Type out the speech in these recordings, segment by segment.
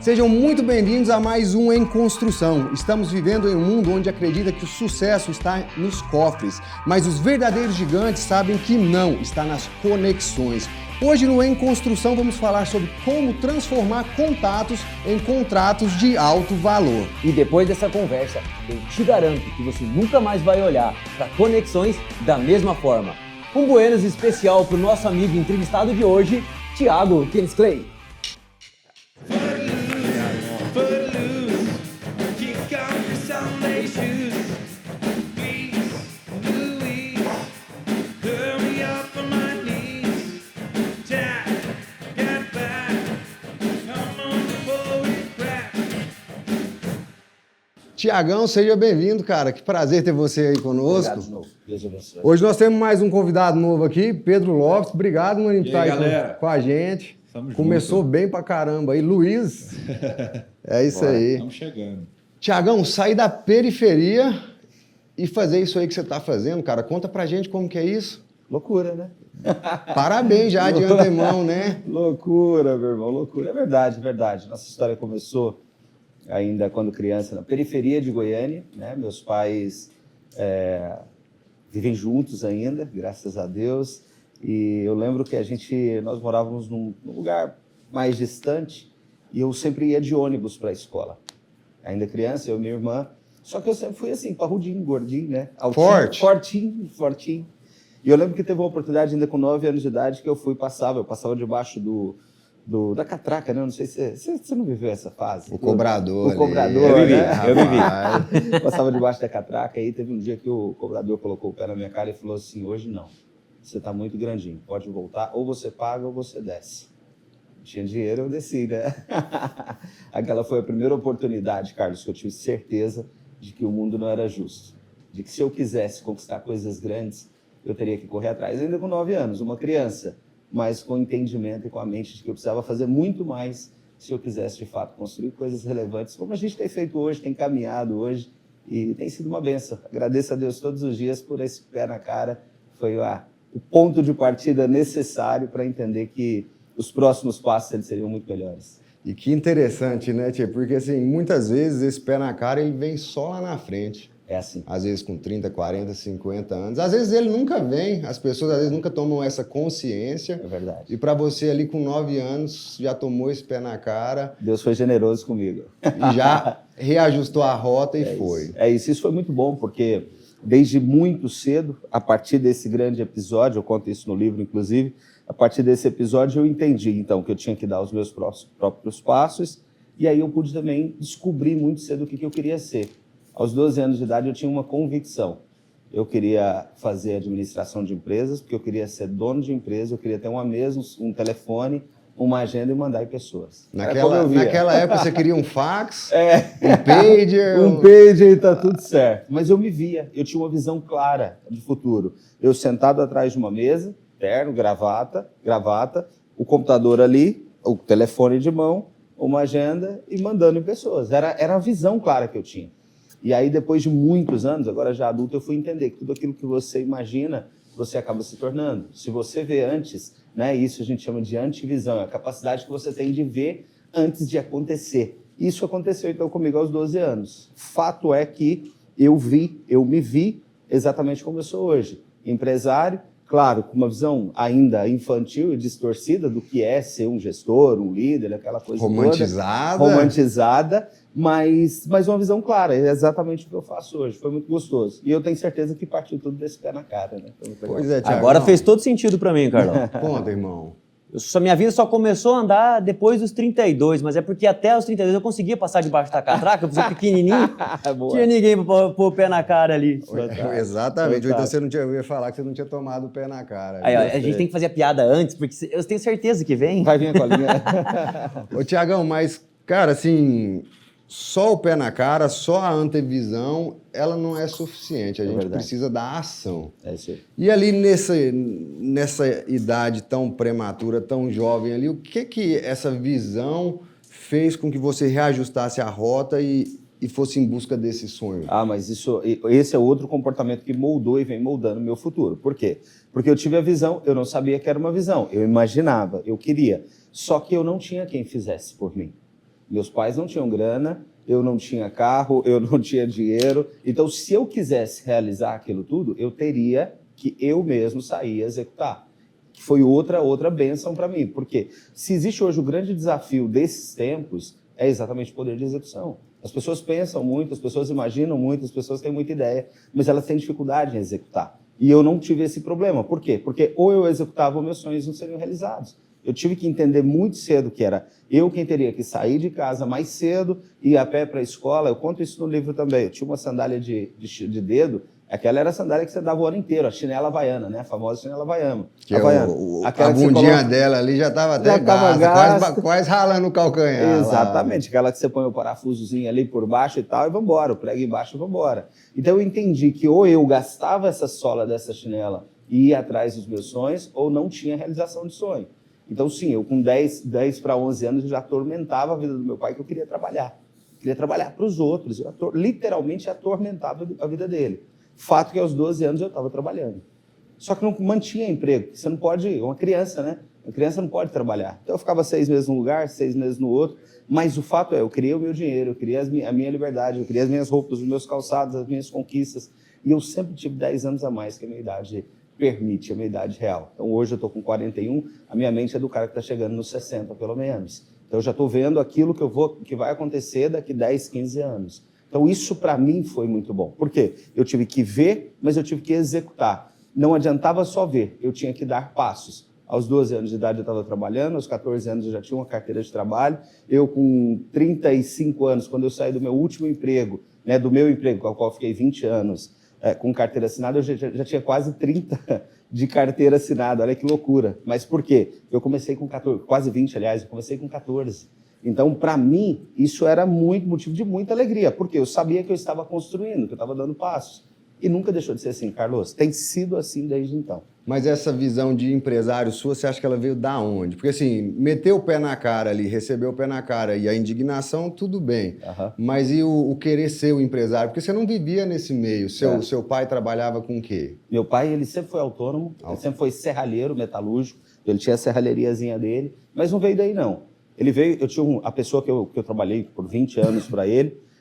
Sejam muito bem-vindos a mais um Em Construção. Estamos vivendo em um mundo onde acredita que o sucesso está nos cofres, mas os verdadeiros gigantes sabem que não, está nas conexões. Hoje no Em Construção vamos falar sobre como transformar contatos em contratos de alto valor. E depois dessa conversa, eu te garanto que você nunca mais vai olhar para conexões da mesma forma. Um buenos especial para o nosso amigo entrevistado de hoje, Thiago Kinsley. Tiagão, seja bem-vindo, cara. Que prazer ter você aí conosco. Obrigado de novo. Deus abençoe. Hoje nós temos mais um convidado novo aqui, Pedro Lopes. Obrigado, mano, por estar aí com a gente. Tamo Começou junto. bem pra caramba aí. Luiz, é isso aí. Estamos chegando. Tiagão, sair da periferia e fazer isso aí que você tá fazendo, cara. Conta pra gente como que é isso. Loucura, né? Parabéns já de antemão, né? Loucura, meu irmão, loucura. É verdade, verdade. Nossa história começou ainda quando criança, na periferia de Goiânia, né? Meus pais vivem juntos ainda, graças a Deus. E eu lembro que nós morávamos num lugar mais distante e eu sempre ia de ônibus para a escola. Ainda criança, eu e minha irmã. Só que eu sempre fui assim, parrudinho, gordinho, né? Altinho, fortinho. E eu lembro que teve uma oportunidade ainda com 9 anos de idade que eu passava debaixo da catraca, né? Não sei se você não viveu essa fase. O cobrador. O cobrador, Eu vivi. Passava debaixo da catraca e teve um dia que o cobrador colocou o pé na minha cara e falou assim, hoje não, você tá muito grandinho, pode voltar, ou você paga ou você desce. Tinha dinheiro, eu desci, né? Aquela foi a primeira oportunidade, Carlos, que eu tive certeza de que o mundo não era justo. De que se eu quisesse conquistar coisas grandes, eu teria que correr atrás. Ainda com 9 anos, uma criança, mas com entendimento e com a mente de que eu precisava fazer muito mais se eu quisesse, de fato, construir coisas relevantes, como a gente tem feito hoje, tem caminhado hoje, e tem sido uma benção. Agradeço a Deus todos os dias por esse pé na cara. Foi o ponto de partida necessário para entender que os próximos passos eles seriam muito melhores. E que interessante, né, tia? Porque, assim, muitas vezes esse pé na cara, ele vem só lá na frente. É assim. Às vezes com 30, 40, 50 anos. Às vezes ele nunca vem, as pessoas às vezes nunca tomam essa consciência. É verdade. E para você ali com 9 anos, já tomou esse pé na cara. Deus foi generoso comigo. E já reajustou a rota e foi. Isso foi muito bom, porque desde muito cedo, a partir desse grande episódio, eu conto isso no livro, inclusive, a partir desse episódio eu entendi, então, que eu tinha que dar os meus próprios passos, e aí eu pude também descobrir muito cedo o que eu queria ser. Aos 12 anos de idade eu tinha uma convicção. Eu queria fazer administração de empresas, porque eu queria ser dono de empresa, eu queria ter uma mesa, um telefone, uma agenda e mandar em pessoas. Naquela época você queria um fax, um pager... Um pager, tá tudo certo. Mas eu me via, eu tinha uma visão clara de futuro. Eu sentado atrás de uma mesa, terno, gravata, o computador ali, o telefone de mão, uma agenda e mandando em pessoas. Era a visão clara que eu tinha. E aí, depois de muitos anos, agora já adulto, eu fui entender que tudo aquilo que você imagina, você acaba se tornando. Se você vê antes, né, isso a gente chama de antivisão, é a capacidade que você tem de ver antes de acontecer. Isso aconteceu, então, comigo aos 12 anos. Fato é que eu me vi exatamente como eu sou hoje. Empresário, claro, com uma visão ainda infantil e distorcida do que é ser um gestor, um líder, aquela coisa romantizada, mas uma visão clara, é exatamente o que eu faço hoje. Foi muito gostoso. E eu tenho certeza que partiu tudo desse pé na cara, né? Pois é, Thiago. Agora fez todo sentido pra mim, Carlão. Conta, irmão. Minha vida só começou a andar depois dos 32, mas é porque até os 32 eu conseguia passar debaixo da catraca, eu fui pequenininho, tinha ninguém pra pôr o pé na cara ali. Exatamente, então você não tinha, eu ia falar que você não tinha tomado o pé na cara. Aí, ó, a gente tem que fazer a piada antes, porque eu tenho certeza que vem. Vai vir a colinha. Ô, Tiagão, mas, cara, assim, só o pé na cara, só a antevisão, ela não é suficiente. A gente precisa da ação. É isso aí. E ali nessa idade tão prematura, tão jovem ali, o que essa visão fez com que você reajustasse a rota e fosse em busca desse sonho? Mas esse é outro comportamento que moldou e vem moldando o meu futuro. Por quê? Porque eu tive a visão, eu não sabia que era uma visão. Eu imaginava, eu queria. Só que eu não tinha quem fizesse por mim. Meus pais não tinham grana, eu não tinha carro, eu não tinha dinheiro. Então, se eu quisesse realizar aquilo tudo, eu teria que eu mesmo sair e executar. Que foi outra bênção para mim. Porque se existe hoje o grande desafio desses tempos, é exatamente o poder de execução. As pessoas pensam muito, as pessoas imaginam muito, as pessoas têm muita ideia, mas elas têm dificuldade em executar. E eu não tive esse problema. Por quê? Porque ou eu executava ou meus sonhos não seriam realizados. Eu tive que entender muito cedo que era eu quem teria que sair de casa mais cedo, ir a pé para a escola. Eu conto isso no livro também. Eu tinha uma sandália de dedo, aquela era a sandália que você dava o ano inteiro, a chinela havaiana, né? A famosa chinela havaiana. Que a bundinha dela ali já estava até gasta, quase ralando o calcanhar. Exatamente, aquela que você põe o parafusozinho ali por baixo e tal, e vambora, o prego embaixo e vambora. Então eu entendi que ou eu gastava essa sola dessa chinela e ia atrás dos meus sonhos, ou não tinha realização de sonho. Então, sim, eu com 10 para 11 anos eu já atormentava a vida do meu pai, que eu queria trabalhar. Queria trabalhar para os outros. Eu literalmente atormentava a vida dele. Fato que aos 12 anos eu estava trabalhando. Só que não mantinha emprego. Você não pode... Uma criança, né? Uma criança não pode trabalhar. Então eu ficava 6 meses num lugar, 6 meses no outro. Mas o fato é, eu queria o meu dinheiro, eu queria a minha liberdade, eu queria as minhas roupas, os meus calçados, as minhas conquistas. E eu sempre tive 10 anos a mais que a minha idade permite, a minha idade real. Então hoje eu estou com 41, a minha mente é do cara que está chegando nos 60, pelo menos. Então eu já estou vendo aquilo que vai acontecer daqui 10, 15 anos. Então isso para mim foi muito bom. Por quê? Eu tive que ver, mas eu tive que executar. Não adiantava só ver, eu tinha que dar passos. Aos 12 anos de idade eu estava trabalhando, aos 14 anos eu já tinha uma carteira de trabalho. Eu com 35 anos, quando eu saí do meu último emprego, né, do meu emprego, com o qual eu fiquei 20 anos, com carteira assinada, eu já tinha quase 30 de carteira assinada, olha que loucura. Mas por quê? Eu comecei com 14, quase 20, aliás, eu comecei com 14. Então, para mim, isso era motivo de muita alegria, porque eu sabia que eu estava construindo, que eu estava dando passos. E nunca deixou de ser assim, Carlos. Tem sido assim desde então. Mas essa visão de empresário sua, você acha que ela veio da onde? Porque assim, meter o pé na cara ali, receber o pé na cara e a indignação, tudo bem. Mas e o querer ser o empresário? Porque você não vivia nesse meio. Seu pai trabalhava com o quê? Meu pai, ele sempre foi autônomo, ele sempre foi serralheiro, metalúrgico. Ele tinha a serralheriazinha dele, mas não veio daí não. Ele veio, eu tinha a pessoa que eu trabalhei por 20 anos para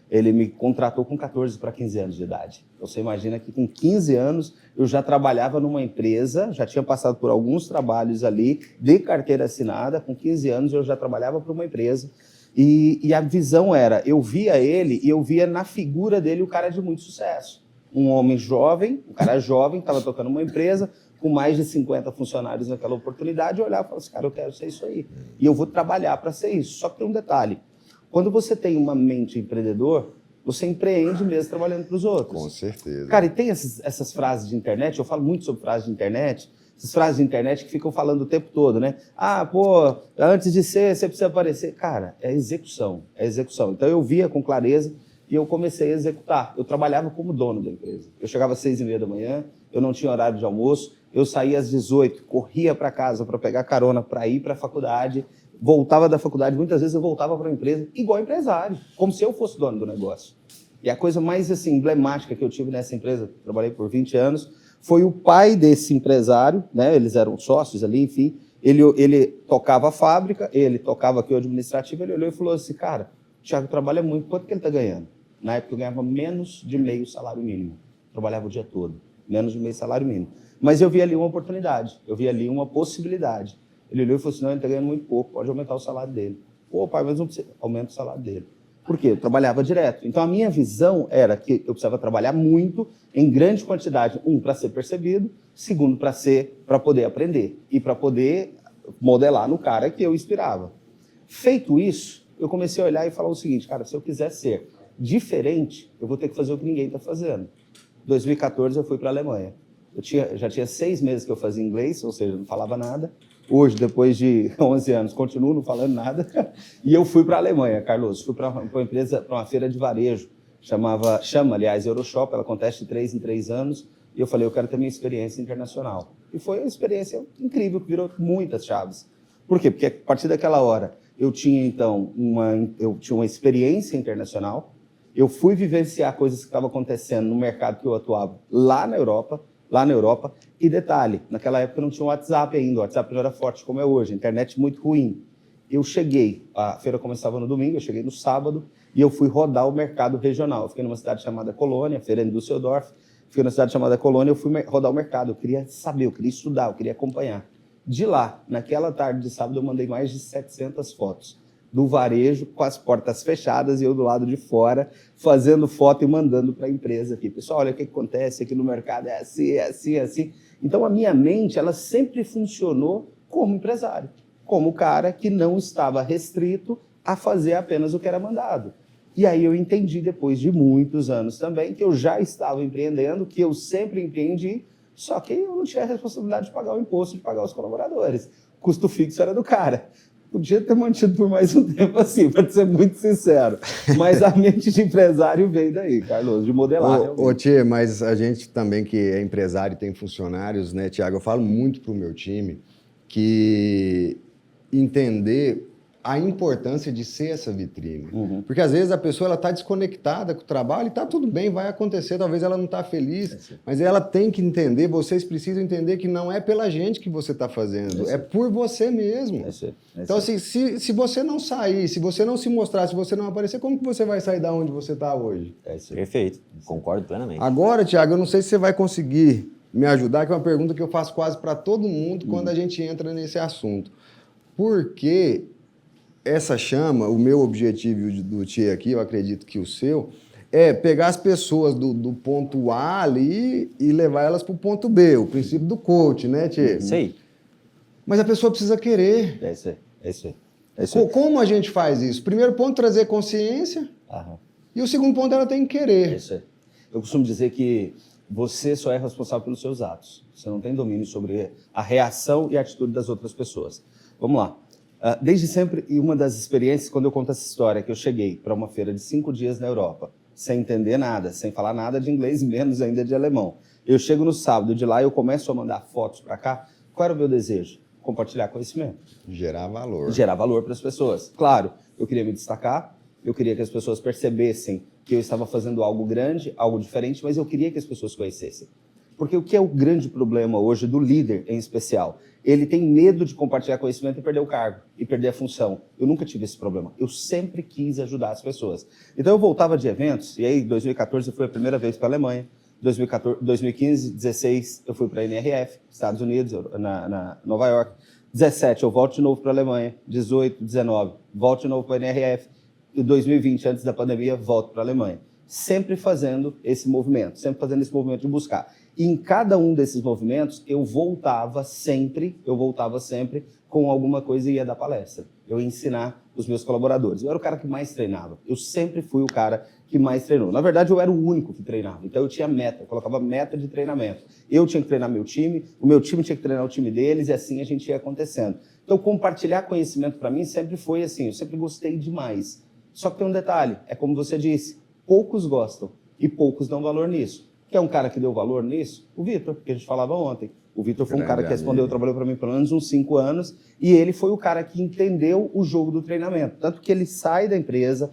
ele me contratou com 14 para 15 anos de idade. Você imagina que com 15 anos eu já trabalhava numa empresa, já tinha passado por alguns trabalhos ali de carteira assinada, com 15 anos eu já trabalhava para uma empresa e a visão era, eu via ele e eu via na figura dele o cara de muito sucesso. Um homem jovem, um cara jovem, estava tocando uma empresa com mais de 50 funcionários naquela oportunidade, eu olhava e falava assim, cara, eu quero ser isso aí. E eu vou trabalhar para ser isso. Só que tem um detalhe. Quando você tem uma mente empreendedor, você empreende mesmo trabalhando para os outros. Com certeza. Cara, e tem essas frases de internet, eu falo muito sobre frases de internet, essas frases de internet que ficam falando o tempo todo, né? Ah, pô, antes de ser, você precisa aparecer. Cara, é execução, é execução. Então eu via com clareza e eu comecei a executar. Eu trabalhava como dono da empresa. Eu chegava às 6h30 da manhã, eu não tinha horário de almoço, eu saía às 18h, corria para casa para pegar carona, para ir para a faculdade, voltava da faculdade, muitas vezes eu voltava para a empresa igual empresário, como se eu fosse dono do negócio. E a coisa mais assim, emblemática que eu tive nessa empresa, trabalhei por 20 anos, foi o pai desse empresário, né? Eles eram sócios ali, enfim, ele tocava a fábrica, ele tocava aqui o administrativo, ele olhou e falou assim, cara, o Thiago trabalha muito, quanto que ele está ganhando? Na época eu ganhava menos de meio salário mínimo, trabalhava o dia todo, menos de meio salário mínimo. Mas eu vi ali uma oportunidade, eu vi ali uma possibilidade. Ele olhou e falou assim, não, ele está ganhando muito pouco, pode aumentar o salário dele. Pô, pai, mas não precisa, aumenta o salário dele. Por quê? Eu trabalhava direto. Então, a minha visão era que eu precisava trabalhar muito, em grande quantidade, para ser percebido, segundo, para poder aprender e para poder modelar no cara que eu inspirava. Feito isso, eu comecei a olhar e falar o seguinte, cara, se eu quiser ser diferente, eu vou ter que fazer o que ninguém está fazendo. Em 2014, eu fui para a Alemanha. Já tinha 6 meses que eu fazia inglês, ou seja, não falava nada. Hoje, depois de 11 anos, continuo não falando nada. E eu fui para a Alemanha, Carlos. Fui para uma empresa, para uma feira de varejo, aliás, Euroshop. Ela acontece de 3 em 3 anos. E eu falei, eu quero ter minha experiência internacional. E foi uma experiência incrível, que virou muitas chaves. Por quê? Porque a partir daquela hora, eu tinha, então, uma experiência internacional. Eu fui vivenciar coisas que estavam acontecendo no mercado que eu atuava lá na Europa. E detalhe, naquela época não tinha o WhatsApp ainda, o WhatsApp não era forte como é hoje, a internet muito ruim. Eu cheguei, a feira começava no domingo, eu cheguei no sábado e eu fui rodar o mercado regional. Eu fiquei numa cidade chamada Colônia, feira em Düsseldorf, fiquei numa cidade chamada Colônia, eu fui rodar o mercado. Eu queria saber, eu queria estudar, eu queria acompanhar. De lá, naquela tarde de sábado, eu mandei mais de 700 fotos do varejo, com as portas fechadas e eu do lado de fora, fazendo foto e mandando para a empresa aqui. Pessoal, olha o que acontece aqui no mercado, é assim, é assim, é assim. Então, a minha mente, ela sempre funcionou como empresário, como cara que não estava restrito a fazer apenas o que era mandado. E aí eu entendi, depois de muitos anos também, que eu já estava empreendendo, que eu sempre empreendi, só que eu não tinha a responsabilidade de pagar o imposto, de pagar os colaboradores. O custo fixo era do cara. Podia ter mantido por mais um tempo assim, para ser muito sincero. Mas a mente de empresário veio daí, Carlos, de modelar. Ô, Tchê, mas a gente também que é empresário e tem funcionários, né, Tiago? Eu falo muito pro meu time que entender a importância de ser essa vitrine. Porque às vezes a pessoa está desconectada com o trabalho e está tudo bem, vai acontecer, talvez ela não está feliz, mas ela tem que entender, vocês precisam entender que não é pela gente que você está fazendo, é por você mesmo. Então, assim, se você não sair, se você não se mostrar, se você não aparecer, como que você vai sair da onde você está hoje? Perfeito, concordo plenamente. Agora, Tiago, eu não sei se você vai conseguir me ajudar, que é uma pergunta que eu faço quase para todo mundo quando a gente entra nesse assunto. Por que essa chama, o meu objetivo do Tchê aqui, eu acredito que o seu, é pegar as pessoas do ponto A ali e levar elas para o ponto B, o princípio do coach, né, Tchê? Sei. Mas a pessoa precisa querer. É isso aí. Como a gente faz isso? Primeiro ponto, trazer consciência. E o segundo ponto, ela tem que querer. É isso aí. Eu costumo dizer que você só é responsável pelos seus atos. Você não tem domínio sobre a reação e a atitude das outras pessoas. Vamos lá. Desde sempre, e uma das experiências, quando eu conto essa história, que eu cheguei para uma feira de 5 dias na Europa, sem entender nada, sem falar nada de inglês, menos ainda de alemão. Eu chego no sábado de lá e eu começo a mandar fotos para cá. Qual era o meu desejo? Compartilhar conhecimento. Gerar valor. Gerar valor para as pessoas. Claro, eu queria me destacar, eu queria que as pessoas percebessem que eu estava fazendo algo grande, algo diferente, mas eu queria que as pessoas conhecessem. Porque o que é o grande problema hoje do líder, em especial? Ele tem medo de compartilhar conhecimento e perder o cargo, e perder a função. Eu nunca tive esse problema. Eu sempre quis ajudar as pessoas. Então eu voltava de eventos, e aí em 2014 eu fui a primeira vez para a Alemanha, 2015, 16 eu fui para a NRF, Estados Unidos, na Nova York, 17 eu volto de novo para a Alemanha, 18, 19, volto de novo para a NRF, e 2020, antes da pandemia, volto para a Alemanha. Sempre fazendo esse movimento de buscar. E em cada um desses movimentos, eu voltava sempre com alguma coisa e ia dar palestra. Eu ia ensinar os meus colaboradores. Eu era o cara que mais treinava. Eu sempre fui o cara que mais treinou. Na verdade, eu era o único que treinava. Então, eu tinha meta, eu colocava meta de treinamento. Eu tinha que treinar meu time, o meu time tinha que treinar o time deles, e assim a gente ia acontecendo. Então, compartilhar conhecimento para mim sempre foi assim, eu sempre gostei demais. Só que tem um detalhe, é como você disse, poucos gostam e poucos dão valor nisso. Que é um cara que deu valor nisso? O Vitor, que a gente falava ontem. O Vitor foi um cara que respondeu, trabalhou para mim pelo menos uns 5 anos, e ele foi o cara que entendeu o jogo do treinamento. Tanto que ele sai da empresa,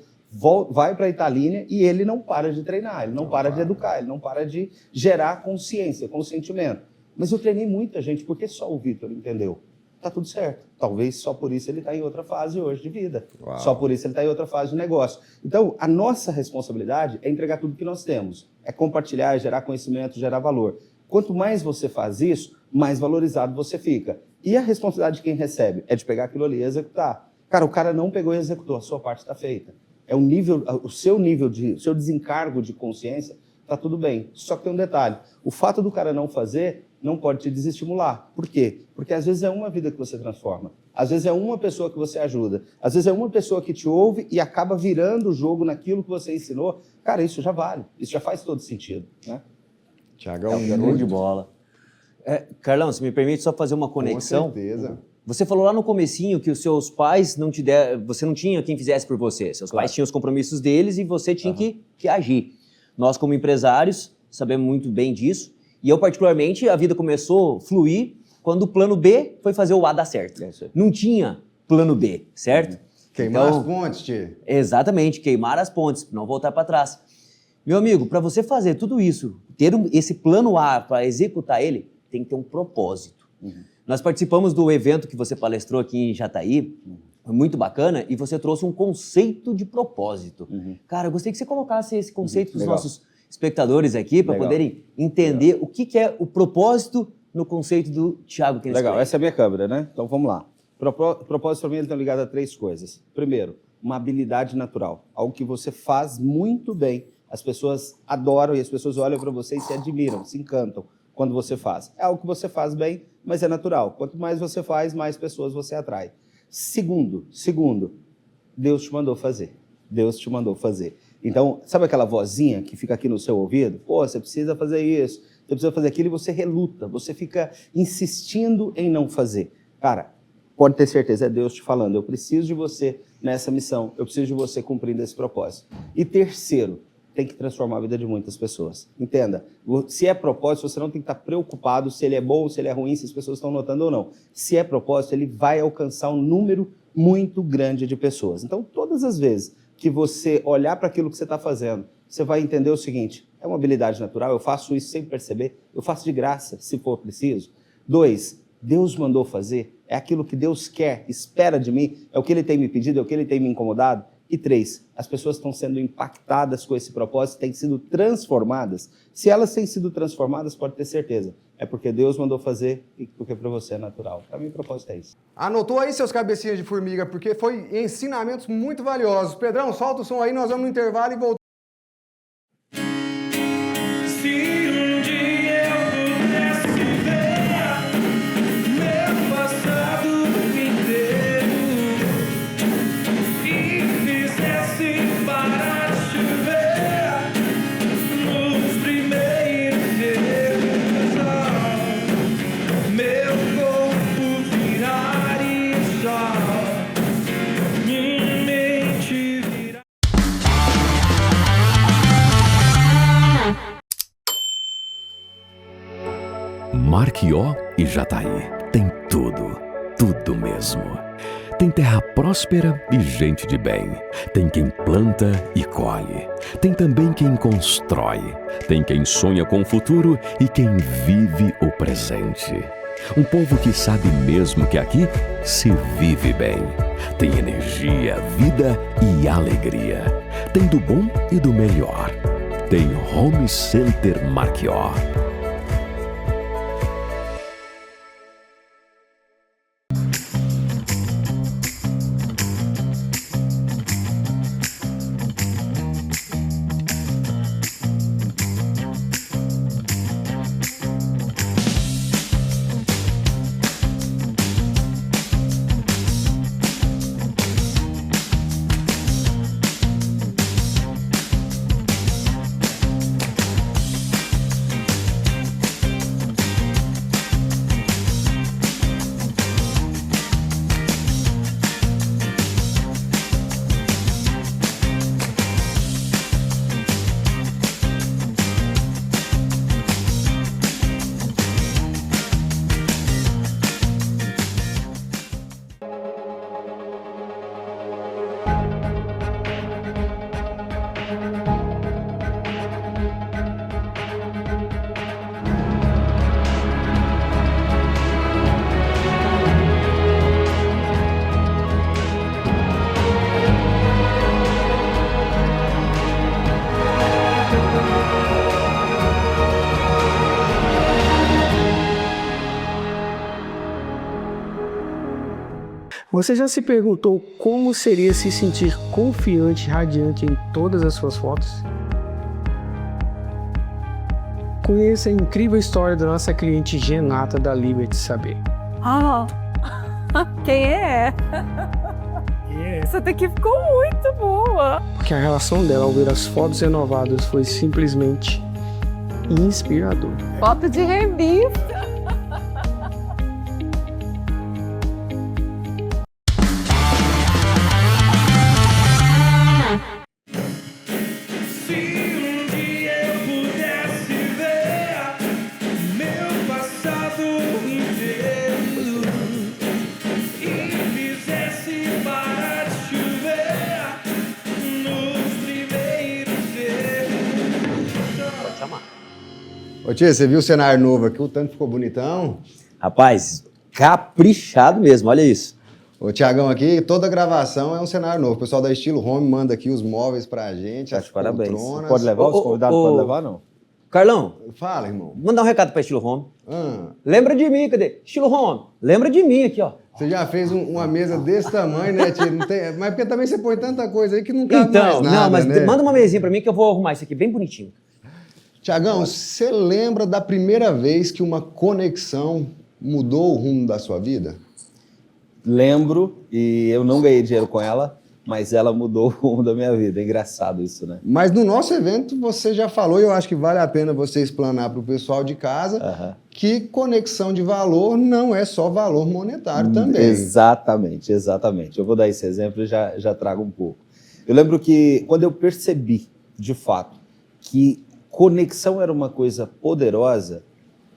vai para a Italínia e ele não para de treinar, ele não para de educar, ele não para de gerar consciência, consentimento. Mas eu treinei muita gente, porque só o Vitor entendeu. Tá tudo certo. Talvez só por isso ele está em outra fase hoje de vida. Uau. Só por isso ele está em outra fase de negócio. Então, a nossa responsabilidade é entregar tudo que nós temos. É compartilhar, é gerar conhecimento, gerar valor. Quanto mais você faz isso, mais valorizado você fica. E a responsabilidade de quem recebe é de pegar aquilo ali e executar. Cara, o cara não pegou e executou, a sua parte está feita. É o seu desencargo de consciência, está tudo bem. Só que tem um detalhe. O fato do cara não fazer não pode te desestimular. Por quê? Porque às vezes é uma vida que você transforma. Às vezes é uma pessoa que você ajuda. Às vezes é uma pessoa que te ouve e acaba virando o jogo naquilo que você ensinou. Cara, isso já vale. Isso já faz todo sentido, né? Tiagão, é um garoto de bola. Carlão, se me permite só fazer uma conexão. Com certeza. Você falou lá no comecinho que os seus pais não te deram, você não tinha quem fizesse por você. Seus pais tinham os compromissos deles e você tinha que agir. Nós, como empresários, sabemos muito bem disso. E eu, particularmente, a vida começou a fluir quando o plano B foi fazer o A dar certo. Não tinha plano B, certo? Queimar as pontes, Tchê. Exatamente, queimar as pontes, não voltar para trás. Meu amigo, para você fazer tudo isso, ter esse plano A para executar ele, tem que ter um propósito. Nós participamos do evento que você palestrou aqui em Jataí, muito bacana e você trouxe um conceito de propósito. Cara, eu gostaria que você colocasse esse conceito para os nossos espectadores aqui, para poderem entender o que é o propósito no conceito do Thiago Kennedy. Legal, essa é a minha câmera, né? Então vamos lá. Propósito para mim ele está ligado a 3 coisas. Primeiro, uma habilidade natural, algo que você faz muito bem. As pessoas adoram e as pessoas olham para você e se admiram, se encantam quando você faz. É algo que você faz bem, mas é natural. Quanto mais você faz, mais pessoas você atrai. Segundo, Deus te mandou fazer. Deus te mandou fazer. Então, sabe aquela vozinha que fica aqui no seu ouvido? Pô, você precisa fazer isso, você precisa fazer aquilo, e você reluta, você fica insistindo em não fazer. Cara, pode ter certeza, é Deus te falando, eu preciso de você nessa missão, eu preciso de você cumprindo esse propósito. E terceiro, tem que transformar a vida de muitas pessoas. Entenda, se é propósito, você não tem que estar preocupado se ele é bom, se ele é ruim, se as pessoas estão notando ou não. Se é propósito, ele vai alcançar um número muito grande de pessoas. Então, todas as vezes que você olhar para aquilo que você está fazendo, você vai entender o seguinte, é uma habilidade natural, eu faço isso sem perceber, eu faço de graça, se for preciso. 2, Deus mandou fazer, é aquilo que Deus quer, espera de mim, é o que Ele tem me pedido, é o que Ele tem me incomodado. E 3, as pessoas estão sendo impactadas com esse propósito, têm sido transformadas. Se elas têm sido transformadas, pode ter certeza, é porque Deus mandou fazer e porque para você é natural. Para mim, o propósito é isso. Anotou aí seus cabecinhas de formiga, porque foi ensinamentos muito valiosos. Pedrão, solta o som aí, nós vamos no intervalo e voltamos. Marquió e Jataí tem tudo, tudo mesmo. Tem terra próspera e gente de bem. Tem quem planta e colhe. Tem também quem constrói. Tem quem sonha com o futuro e quem vive o presente. Um povo que sabe mesmo que aqui se vive bem. Tem energia, vida e alegria. Tem do bom e do melhor. Tem Home Center Marquió. Você já se perguntou como seria se sentir confiante e radiante em todas as suas fotos? Conheça a incrível história da nossa cliente Genata da Liberty Saber. Quem é? Essa daqui ficou muito boa. Porque a relação dela ao ver as fotos renovadas foi simplesmente inspiradora. Foto de revista. Ô tia, você viu o cenário novo aqui? O tanto ficou bonitão. Rapaz, caprichado mesmo, olha isso. O Tiagão aqui, toda gravação é um cenário novo. O pessoal da Estilo Home manda aqui os móveis pra gente, as Parabéns. poltronas. Pode levar? Os convidados podem levar, não? Carlão, Fala, irmão. mandar um recado pra Estilo Home. Ah, Lembra de mim, cadê? Estilo Home, lembra de mim aqui, ó. você já fez uma mesa desse tamanho, né, tio? Não tem... Mas porque também você põe tanta coisa aí que não cabe mais nada, não, mas né? manda uma mesinha pra mim que eu vou arrumar isso aqui bem bonitinho. Tiagão, você lembra da primeira vez que uma conexão mudou o rumo da sua vida? Lembro, e eu não ganhei dinheiro com ela, mas ela mudou o rumo da minha vida. É engraçado isso, né? Mas no nosso evento você já falou, e eu acho que vale a pena você explanar para o pessoal de casa, que conexão de valor não é só valor monetário também. Exatamente, exatamente. Eu vou dar esse exemplo e já trago um pouco. Eu lembro que quando eu percebi, de fato, que conexão era uma coisa poderosa,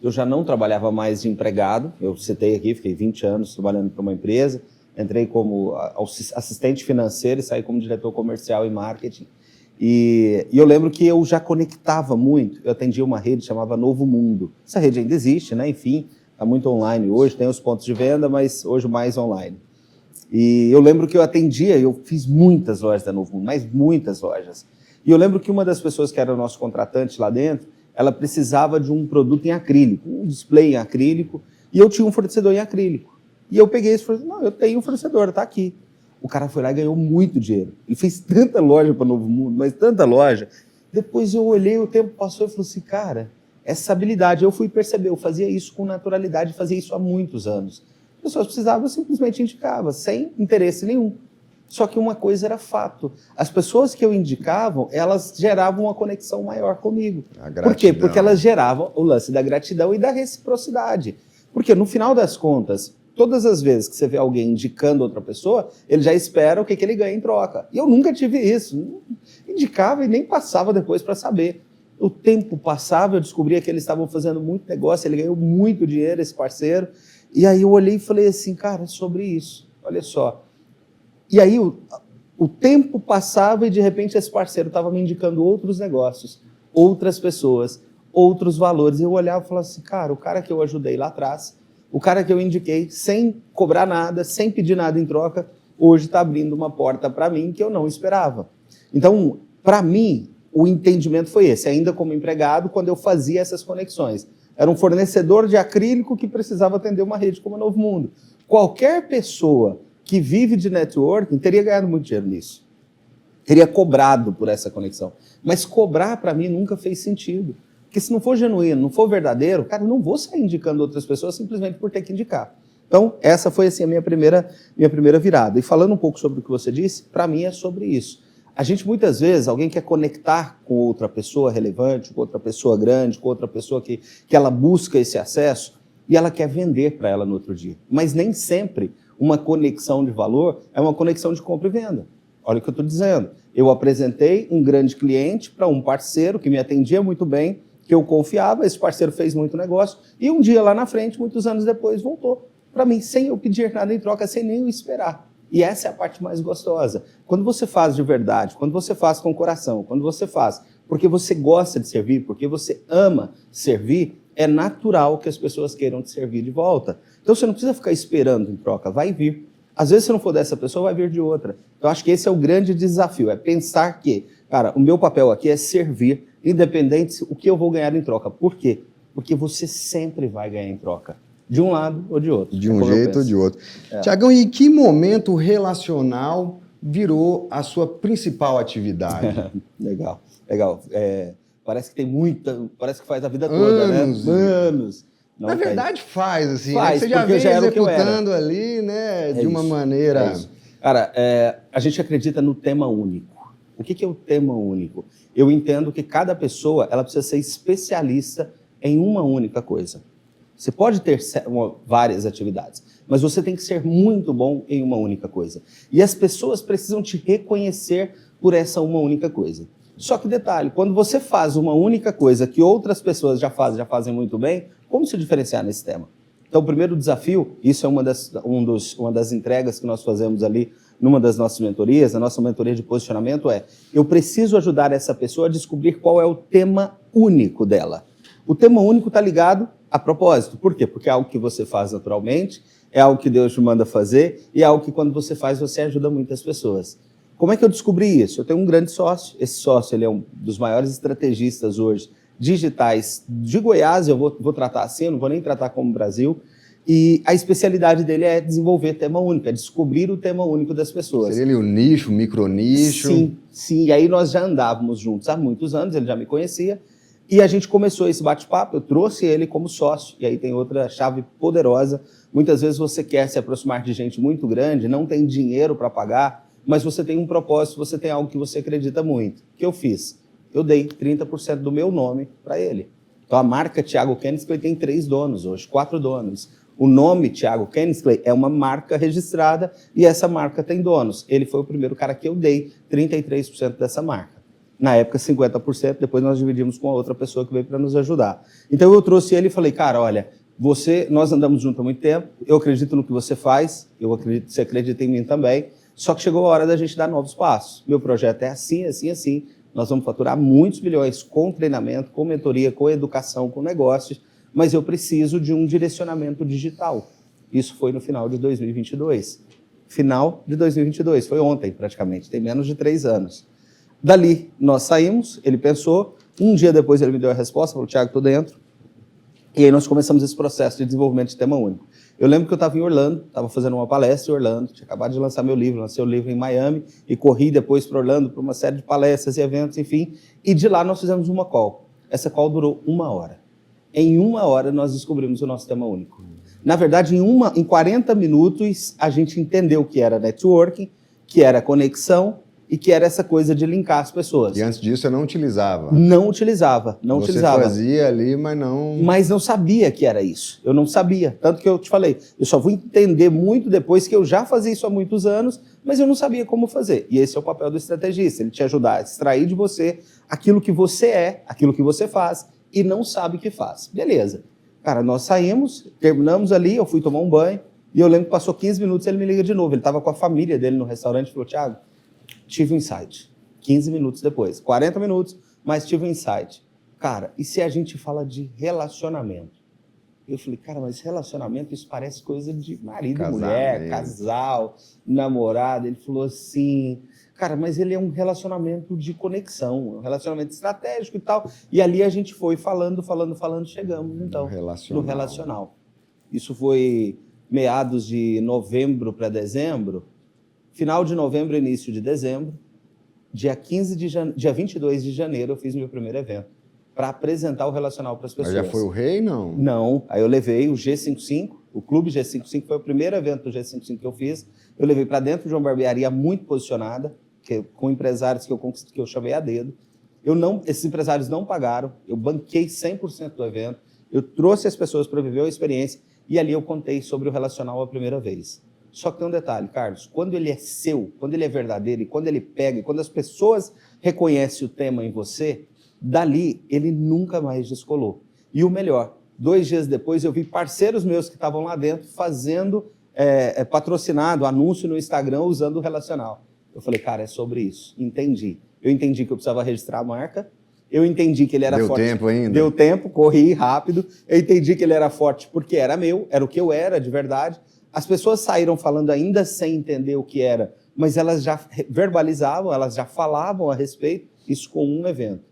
eu já não trabalhava mais de empregado. Eu citei aqui, fiquei 20 anos trabalhando para uma empresa, entrei como assistente financeiro e saí como diretor comercial e marketing. E eu lembro que eu já conectava muito. Eu atendia uma rede que chamava Novo Mundo. Essa rede ainda existe, né? Enfim, está muito online hoje, tem os pontos de venda, mas hoje mais online. E eu lembro que eu atendia, eu fiz muitas lojas da Novo Mundo, mas muitas lojas. E eu lembro que uma das pessoas que era o nosso contratante lá dentro, ela precisava de um produto em acrílico, um display em acrílico, e eu tinha um fornecedor em acrílico. E eu peguei esse fornecedor, não, eu tenho um fornecedor, tá aqui. O cara foi lá e ganhou muito dinheiro. Ele fez tanta loja para Novo Mundo, mas tanta loja. Depois eu olhei, o tempo passou e falei assim, cara, essa habilidade, eu fui perceber, eu fazia isso com naturalidade, fazia isso há muitos anos. As pessoas precisavam, eu simplesmente indicava, sem interesse nenhum. Só que uma coisa era fato. As pessoas que eu indicava, elas geravam uma conexão maior comigo. Por quê? Porque elas geravam o lance da gratidão e da reciprocidade. Porque no final das contas, todas as vezes que você vê alguém indicando outra pessoa, ele já espera o que ele ganha em troca. E eu nunca tive isso. Não indicava e nem passava depois para saber. O tempo passava, eu descobria que eles estavam fazendo muito negócio, ele ganhou muito dinheiro, esse parceiro. E aí eu olhei e falei assim, cara, é sobre isso. Olha só. E aí o tempo passava e de repente esse parceiro estava me indicando outros negócios, outras pessoas, outros valores. E eu olhava e falava assim, cara, o cara que eu ajudei lá atrás, o cara que eu indiquei sem cobrar nada, sem pedir nada em troca, hoje está abrindo uma porta para mim que eu não esperava. Então, para mim, o entendimento foi esse, ainda como empregado, quando eu fazia essas conexões. Era um fornecedor de acrílico que precisava atender uma rede como a Novo Mundo. Qualquer pessoa que vive de networking teria ganhado muito dinheiro nisso. Teria cobrado por essa conexão. Mas cobrar, para mim, nunca fez sentido. Porque se não for genuíno, não for verdadeiro, cara, eu não vou sair indicando outras pessoas simplesmente por ter que indicar. Então, essa foi assim, a minha primeira virada. E falando um pouco sobre o que você disse, para mim é sobre isso. A gente, muitas vezes, alguém quer conectar com outra pessoa relevante, com outra pessoa grande, com outra pessoa que ela busca esse acesso, e ela quer vender para ela no outro dia. Mas nem sempre uma conexão de valor é uma conexão de compra e venda. Olha o que eu estou dizendo. Eu apresentei um grande cliente para um parceiro que me atendia muito bem, que eu confiava, esse parceiro fez muito negócio, e um dia lá na frente, muitos anos depois, voltou para mim, sem eu pedir nada em troca, sem nem eu esperar. E essa é a parte mais gostosa. Quando você faz de verdade, quando você faz com o coração, quando você faz porque você gosta de servir, porque você ama servir, é natural que as pessoas queiram te servir de volta. Então você não precisa ficar esperando em troca, vai vir. Às vezes se não for dessa pessoa, vai vir de outra. Então acho que esse é o grande desafio, é pensar que, cara, o meu papel aqui é servir, independente o que eu vou ganhar em troca. Por quê? Porque você sempre vai ganhar em troca. De um lado ou de outro. De um jeito ou de outro. Tiagão, e em que momento relacional virou a sua principal atividade? Legal. Parece que tem parece que faz a vida toda, anos, né? Anos. Na verdade faz, assim, faz, né? Você já vem executando ali, né, de uma isso, maneira... Cara, a gente acredita no tema único. O que é o tema único? Eu entendo que cada pessoa ela precisa ser especialista em uma única coisa. Você pode ter várias atividades, mas você tem que ser muito bom em uma única coisa. E as pessoas precisam te reconhecer por essa uma única coisa. Só que detalhe, quando você faz uma única coisa que outras pessoas já fazem muito bem, como se diferenciar nesse tema? Então, o primeiro desafio, isso é uma das entregas que nós fazemos ali numa das nossas mentorias, a nossa mentoria de posicionamento eu preciso ajudar essa pessoa a descobrir qual é o tema único dela. O tema único está ligado a propósito. Por quê? Porque é algo que você faz naturalmente, é algo que Deus te manda fazer e é algo que quando você faz, você ajuda muitas pessoas. Como é que eu descobri isso? Eu tenho um grande sócio, esse sócio ele é um dos maiores estrategistas hoje digitais de Goiás, eu vou tratar assim, eu não vou nem tratar como Brasil, e a especialidade dele é desenvolver tema único, é descobrir o tema único das pessoas. Seria ele o nicho, o micronicho? Sim, e aí nós já andávamos juntos há muitos anos, ele já me conhecia, e a gente começou esse bate-papo, eu trouxe ele como sócio, e aí tem outra chave poderosa, muitas vezes você quer se aproximar de gente muito grande, não tem dinheiro para pagar, mas você tem um propósito, você tem algo que você acredita muito. O que eu fiz? Eu dei 30% do meu nome para ele. Então a marca Thiago Kennisley tem 3 donos hoje, 4 donos. O nome Thiago Kennisley é uma marca registrada e essa marca tem donos. Ele foi o primeiro cara que eu dei 33% dessa marca. Na época 50%, depois nós dividimos com a outra pessoa que veio para nos ajudar. Então eu trouxe ele e falei, cara, olha, nós andamos juntos há muito tempo, eu acredito no que você faz, eu acredito que você acredita em mim também, só que chegou a hora da gente dar novos passos. Meu projeto é assim, assim, assim. Nós vamos faturar muitos milhões com treinamento, com mentoria, com educação, com negócios, mas eu preciso de um direcionamento digital. Isso foi no final de 2022. Final de 2022, foi ontem praticamente, tem menos de 3 anos. Dali nós saímos, ele pensou, um dia depois ele me deu a resposta, falou, Thiago, estou dentro. E aí nós começamos esse processo de desenvolvimento de tema único. Eu lembro que eu estava em Orlando, estava fazendo uma palestra em Orlando, tinha acabado de lançar meu livro, lancei o livro em Miami e corri depois para Orlando para uma série de palestras e eventos, enfim. E de lá nós fizemos uma call. Essa call durou 1 hora. Em 1 hora nós descobrimos o nosso tema único. Na verdade, em 40 minutos a gente entendeu o que era networking, que era conexão e que era essa coisa de linkar as pessoas. E antes disso você não utilizava? Não utilizava. Você fazia ali, mas não... Mas não sabia que era isso. Eu não sabia. Tanto que eu te falei, eu só vou entender muito depois que eu já fazia isso há muitos anos, mas eu não sabia como fazer. E esse é o papel do estrategista, ele te ajudar a extrair de você aquilo que você é, aquilo que você faz e não sabe que faz. Beleza. Cara, nós saímos, terminamos ali, eu fui tomar um banho e eu lembro que passou 15 minutos ele me liga de novo. Ele estava com a família dele no restaurante e falou, Thiago, tive um insight. 15 minutos depois, 40 minutos, mas tive um insight. Cara, e se a gente fala de relacionamento? Eu falei, cara, mas relacionamento, isso parece coisa de marido, mulher, casal, namorado. Ele falou assim, cara, mas ele é um relacionamento de conexão, um relacionamento estratégico e tal. E ali a gente foi falando, chegamos então no relacional. Isso foi meados de novembro para dezembro. Final de novembro, início de dezembro, dia 22 de janeiro, eu fiz meu primeiro evento para apresentar o relacional para as pessoas. Mas já foi o rei, não? Não. Aí eu levei o G55, o Clube G55 foi o primeiro evento do G55 que eu fiz. Eu levei para dentro de uma barbearia muito posicionada, com empresários que eu chamei a dedo. Esses empresários não pagaram, eu banquei 100% do evento, eu trouxe as pessoas para viver a experiência e ali eu contei sobre o relacional a primeira vez. Só que tem um detalhe, Carlos, quando ele é seu, quando ele é verdadeiro, e quando ele pega, e quando as pessoas reconhecem o tema em você, dali ele nunca mais descolou. E o melhor, 2 dias depois eu vi parceiros meus que estavam lá dentro fazendo patrocinado, anúncio no Instagram usando o relacional. Eu falei, cara, é sobre isso. Entendi. Eu entendi que eu precisava registrar a marca, eu entendi que ele era forte. Deu tempo ainda? Deu tempo, corri rápido. Eu entendi que ele era forte porque era meu, era o que eu era de verdade. As pessoas saíram falando ainda sem entender o que era, mas elas já verbalizavam, elas já falavam a respeito, isso com um evento.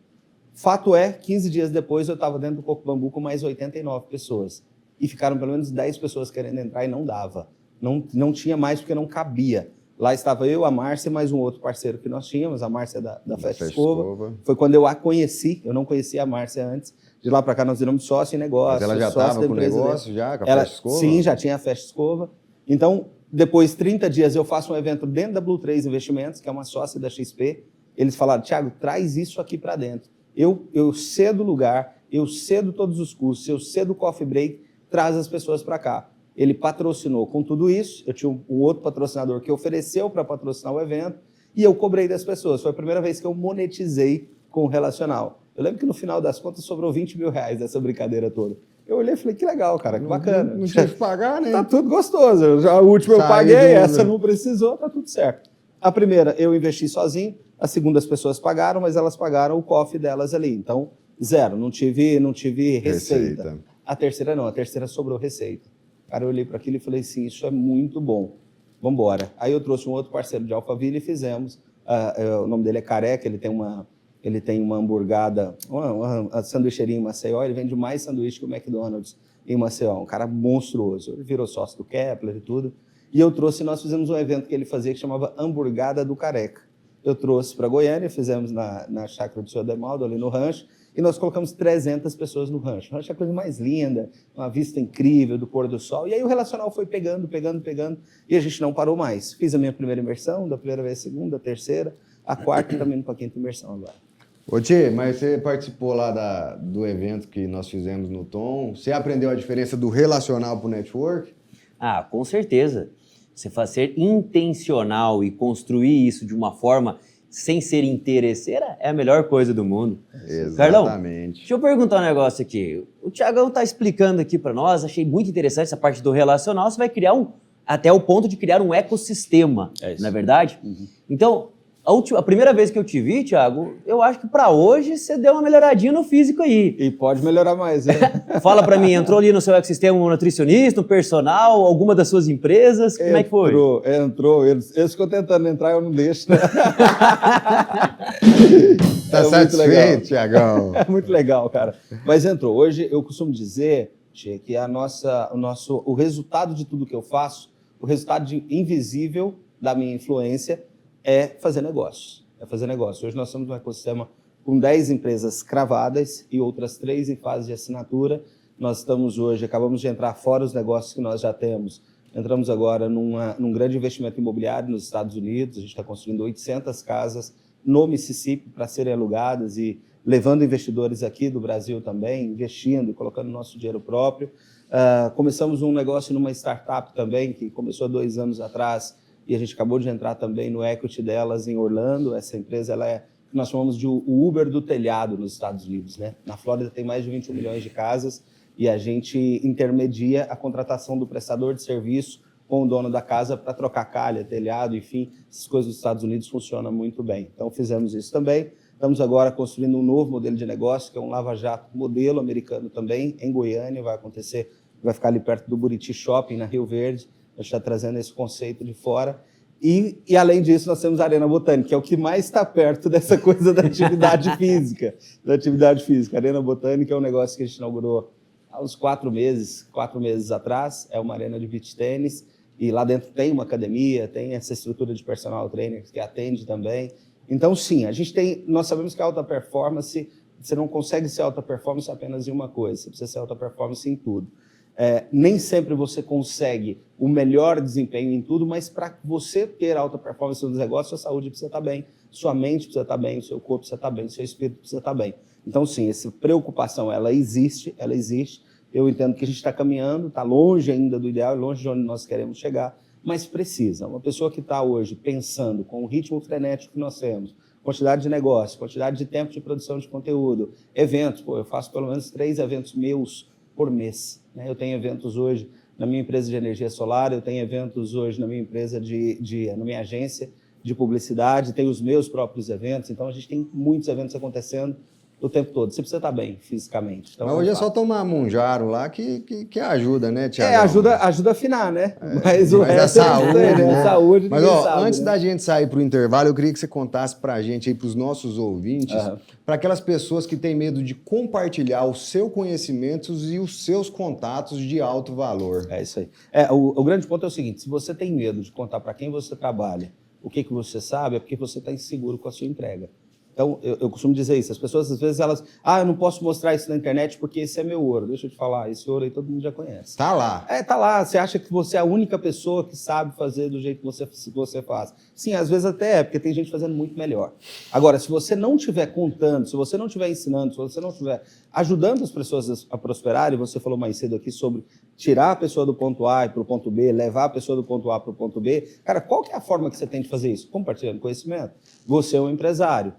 Fato é, 15 dias depois eu estava dentro do Coco Bambu com mais 89 pessoas. E ficaram pelo menos 10 pessoas querendo entrar e não dava. Não tinha mais porque não cabia. Lá estava eu, a Márcia e mais um outro parceiro que nós tínhamos, a Márcia da Festa Escova. Foi quando eu a conheci, eu não conhecia a Márcia antes. De lá para cá nós viramos sócio em negócio. Mas ela já estava com o negócio, já, com a Festa Escova? Sim, já tinha a Festa Escova. Então, depois de 30 dias, eu faço um evento dentro da Blue 3 Investimentos, que é uma sócia da XP. Eles falaram, Thiago, traz isso aqui para dentro. Eu cedo o lugar, eu cedo todos os custos, eu cedo o coffee break, traz as pessoas para cá. Ele patrocinou com tudo isso, eu tinha um outro patrocinador que ofereceu para patrocinar o evento, e eu cobrei das pessoas. Foi a primeira vez que eu monetizei com o relacional. Eu lembro que no final das contas sobrou 20 mil reais dessa brincadeira toda. Eu olhei e falei, que legal, cara, que bacana. Não tinha que pagar, né? Tá tudo gostoso. A última eu paguei, essa não precisou, tá tudo certo. A primeira eu investi sozinho, a segunda as pessoas pagaram, mas elas pagaram o coffee delas ali. Então, 0, não tive receita. A terceira não, a terceira sobrou receita. Cara, eu olhei para aquilo e falei assim, isso é muito bom, vamos embora. Aí eu trouxe um outro parceiro de Alphaville e fizemos, o nome dele é Careca, ele tem uma hamburgada, uma sanduicheria em Maceió, ele vende mais sanduíche que o McDonald's em Maceió, um cara monstruoso. Ele virou sócio do Kepler e tudo. E nós fizemos um evento que ele fazia que chamava Hamburgada do Careca. Eu trouxe para Goiânia, fizemos na chácara do Senhor Demaldo, ali no rancho, e nós colocamos 300 pessoas no rancho. O rancho é a coisa mais linda, uma vista incrível do pôr do sol. E aí o relacional foi pegando, e a gente não parou mais. Fiz a minha primeira imersão, da primeira vez a segunda, a terceira, a quarta e também indo para a quinta imersão agora. Ô Tchê, mas você participou lá do evento que nós fizemos no Tom. Você aprendeu a diferença do relacional para o network? Ah, com certeza. Você ser intencional e construir isso de uma forma sem ser interesseira é a melhor coisa do mundo. Exatamente. Carlão, deixa eu perguntar um negócio aqui. O Thiagão está explicando aqui para nós, achei muito interessante essa parte do relacional. Você vai criar até o ponto de criar um ecossistema, não é verdade? Uhum. Então, a primeira vez que eu te vi, Thiago, eu acho que para hoje você deu uma melhoradinha no físico aí. E pode melhorar mais, né? Fala para mim, entrou ali no seu ecossistema um nutricionista, um personal, alguma das suas empresas? Como é que foi? Entrou. Eles ficam tentando entrar, eu não deixo, né? Tá satisfeito, Thiagão? É muito legal, cara. Mas entrou. Hoje eu costumo dizer, Tchê, que o resultado de tudo que eu faço, o resultado invisível da minha influência é fazer negócios. Hoje nós somos um ecossistema com 10 empresas cravadas e outras 3 em fase de assinatura. Nós estamos hoje, acabamos de entrar fora os negócios que nós já temos. Entramos agora num grande investimento imobiliário nos Estados Unidos. A gente está construindo 800 casas no Mississippi para serem alugadas e levando investidores aqui do Brasil também, investindo e colocando nosso dinheiro próprio. Começamos um negócio numa startup também, que começou há 2 anos atrás, e a gente acabou de entrar também no equity delas em Orlando. Essa empresa ela que nós chamamos de o Uber do telhado nos Estados Unidos, né? Na Flórida tem mais de 21 milhões de casas e a gente intermedia a contratação do prestador de serviço com o dono da casa para trocar calha, telhado, enfim, essas coisas dos Estados Unidos funcionam muito bem. Então fizemos isso também. Estamos agora construindo um novo modelo de negócio, que é um lava-jato modelo americano também, em Goiânia, vai acontecer, vai ficar ali perto do Buriti Shopping, na Rio Verde. A gente está trazendo esse conceito de fora. E além disso, nós temos a Arena Botânica, que é o que mais está perto dessa coisa da atividade física. A Arena Botânica é um negócio que a gente inaugurou há uns 4 meses atrás. É uma arena de beach tênis. E lá dentro tem uma academia, tem essa estrutura de personal trainer que atende também. Então, sim, nós sabemos que a alta performance, você não consegue ser alta performance apenas em uma coisa, você precisa ser alta performance em tudo. Nem sempre você consegue o melhor desempenho em tudo, mas para você ter alta performance nos negócios, sua saúde precisa estar bem, sua mente precisa estar bem, o seu corpo precisa estar bem, o seu espírito precisa estar bem. Então, sim, essa preocupação, ela existe. Eu entendo que a gente está caminhando, está longe ainda do ideal, longe de onde nós queremos chegar, mas precisa. Uma pessoa que está hoje pensando com o ritmo frenético que nós temos, quantidade de negócio, quantidade de tempo de produção de conteúdo, eventos, eu faço pelo menos 3 eventos meus por mês. Eu tenho eventos hoje na minha empresa de energia solar, eu tenho eventos hoje na minha empresa na minha agência de publicidade, tenho os meus próprios eventos, então a gente tem muitos eventos acontecendo o tempo todo. Você precisa estar bem fisicamente. Então, mas hoje é só tomar Monjaro lá que ajuda, né, Thiago? Ajuda a afinar, né? Mas a saúde, né? Saúde, mas, sabe, antes né? da gente sair para o intervalo, eu queria que você contasse para a gente, para os nossos ouvintes, para aquelas pessoas que têm medo de compartilhar os seus conhecimentos e os seus contatos de alto valor. É isso aí. O grande ponto é o seguinte, se você tem medo de contar para quem você trabalha o que você sabe, é porque você está inseguro com a sua entrega. Então, eu costumo dizer isso. As pessoas, às vezes, eu não posso mostrar isso na internet porque esse é meu ouro. Deixa eu te falar, esse ouro aí todo mundo já conhece. Tá lá. Tá lá. Você acha que você é a única pessoa que sabe fazer do jeito que você faz. Sim, às vezes até é, porque tem gente fazendo muito melhor. Agora, se você não estiver contando, se você não estiver ensinando, se você não estiver ajudando as pessoas a prosperarem, você falou mais cedo aqui sobre tirar a pessoa do ponto A para o ponto B, levar a pessoa do ponto A para o ponto B. Cara, qual que é a forma que você tem de fazer isso? Compartilhando conhecimento. Você é um empresário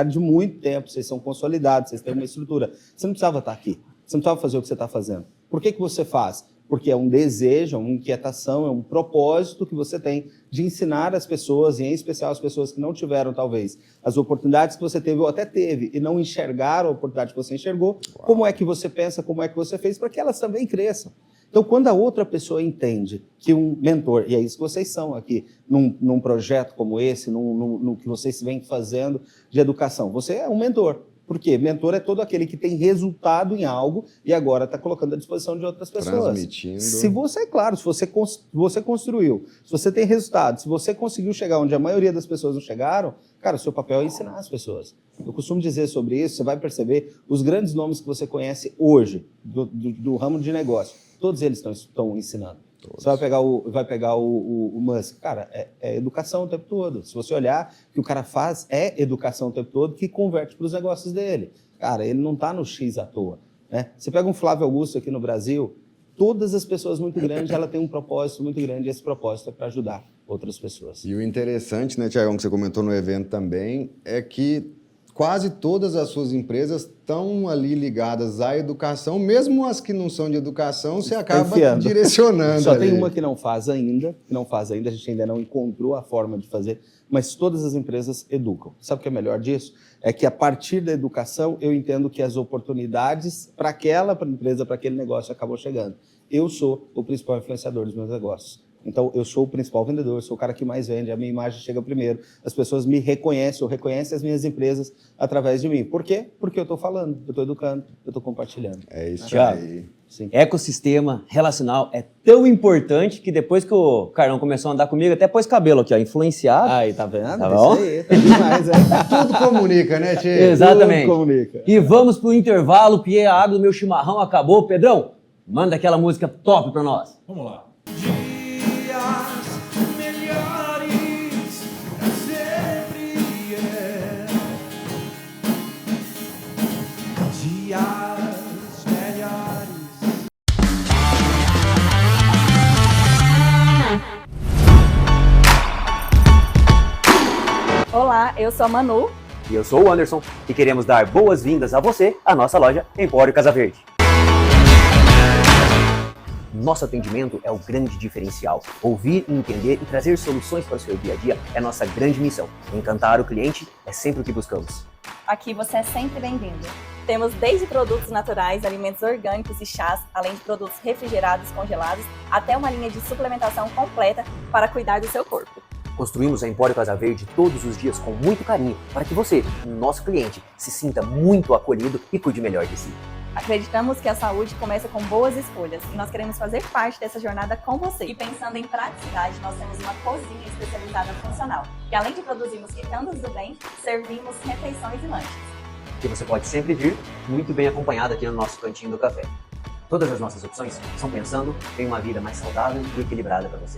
de muito tempo, vocês são consolidados, vocês têm uma estrutura. Você não precisava estar aqui, você não precisava fazer o que você está fazendo. Por que você faz? Porque é um desejo, é uma inquietação, é um propósito que você tem de ensinar as pessoas, e em especial as pessoas que não tiveram, talvez, as oportunidades que você teve ou até teve e não enxergaram a oportunidade que você enxergou, como é que você pensa, como é que você fez, para que elas também cresçam. Então, quando a outra pessoa entende que um mentor, e é isso que vocês são aqui, num projeto como esse, no que vocês vêm fazendo de educação, você é um mentor. Por quê? Mentor é todo aquele que tem resultado em algo e agora está colocando à disposição de outras pessoas. Transmitindo. Se você, claro, se você construiu, se você tem resultado, se você conseguiu chegar onde a maioria das pessoas não chegaram, cara, o seu papel é ensinar as pessoas. Eu costumo dizer sobre isso, você vai perceber os grandes nomes que você conhece hoje, do ramo de negócio, todos eles estão ensinando. Todos. Você vai pegar o Musk. Cara, é educação o tempo todo. Se você olhar, o que o cara faz é educação o tempo todo que converte para os negócios dele. Cara, ele não está no X à toa. Né? Você pega um Flávio Augusto aqui no Brasil, todas as pessoas muito grandes, ela tem um propósito muito grande e esse propósito é para ajudar outras pessoas. E o interessante, né, Tiagão, que você comentou no evento também, é que quase todas as suas empresas estão ali ligadas à educação, mesmo as que não são de educação, você acaba direcionando. Só ali. tem uma que não faz ainda, a gente ainda não encontrou a forma de fazer, mas todas as empresas educam. Sabe o que é melhor disso? É que a partir da educação eu entendo que as oportunidades para aquela empresa, para aquele negócio acabam chegando. Eu sou o principal influenciador dos meus negócios. Então, eu sou o principal vendedor, eu sou o cara que mais vende, a minha imagem chega primeiro, as pessoas me reconhecem, ou reconhecem as minhas empresas através de mim. Por quê? Porque eu estou falando, eu estou educando, eu estou compartilhando. É isso Thiago, aí. Sim. Ecossistema relacional é tão importante que depois que o Carlão começou a andar comigo, até pôs cabelo aqui, ó, influenciado. Aí, tá vendo? Tá bom? Isso aí, tá demais, né? Tudo comunica, né, Tchê? Exatamente. Tudo comunica. E vamos pro intervalo, porque a água do meu chimarrão acabou. Pedrão, manda aquela música top pra nós. Vamos lá. Olá, eu sou a Manu. E eu sou o Anderson e queremos dar boas-vindas a você à nossa loja Empório Casa Verde. Nosso atendimento é o grande diferencial. Ouvir, entender e trazer soluções para o seu dia a dia é nossa grande missão. Encantar o cliente é sempre o que buscamos. Aqui você é sempre bem-vindo. Temos desde produtos naturais, alimentos orgânicos e chás, além de produtos refrigerados, congelados, até uma linha de suplementação completa para cuidar do seu corpo. Construímos a Empório Casa Verde todos os dias com muito carinho para que você, nosso cliente, se sinta muito acolhido e cuide melhor de si. Acreditamos que a saúde começa com boas escolhas e nós queremos fazer parte dessa jornada com você. E pensando em praticidade, nós temos uma cozinha especializada funcional, que além de produzirmos quitandas do bem, servimos refeições e lanches. Que você pode sempre vir muito bem acompanhado aqui no nosso cantinho do café. Todas as nossas opções são pensando em uma vida mais saudável e equilibrada para você.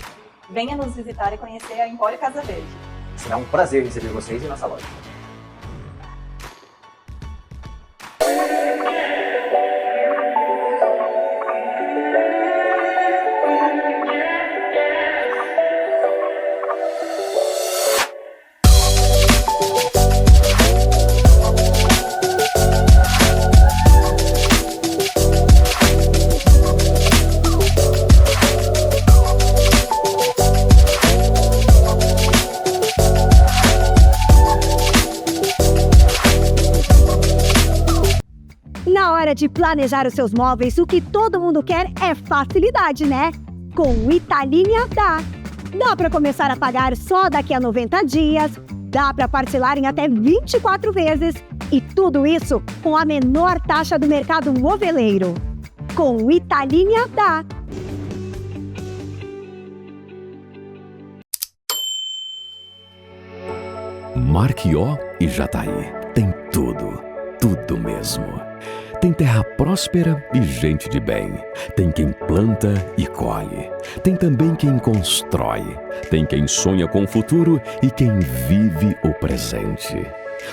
Venha nos visitar e conhecer a Empório Casa Verde. Será um prazer receber vocês em nossa loja. Na hora de planejar os seus móveis, o que todo mundo quer é facilidade, né? Com o Italinha dá. Dá para começar a pagar só daqui a 90 dias, dá para parcelar em até 24 vezes e tudo isso com a menor taxa do mercado moveleiro. Com o Italinha dá. Marquió e Jataí tem tudo, tudo mesmo. Tem terra próspera e gente de bem. Tem quem planta e colhe. Tem também quem constrói. Tem quem sonha com o futuro e quem vive o presente.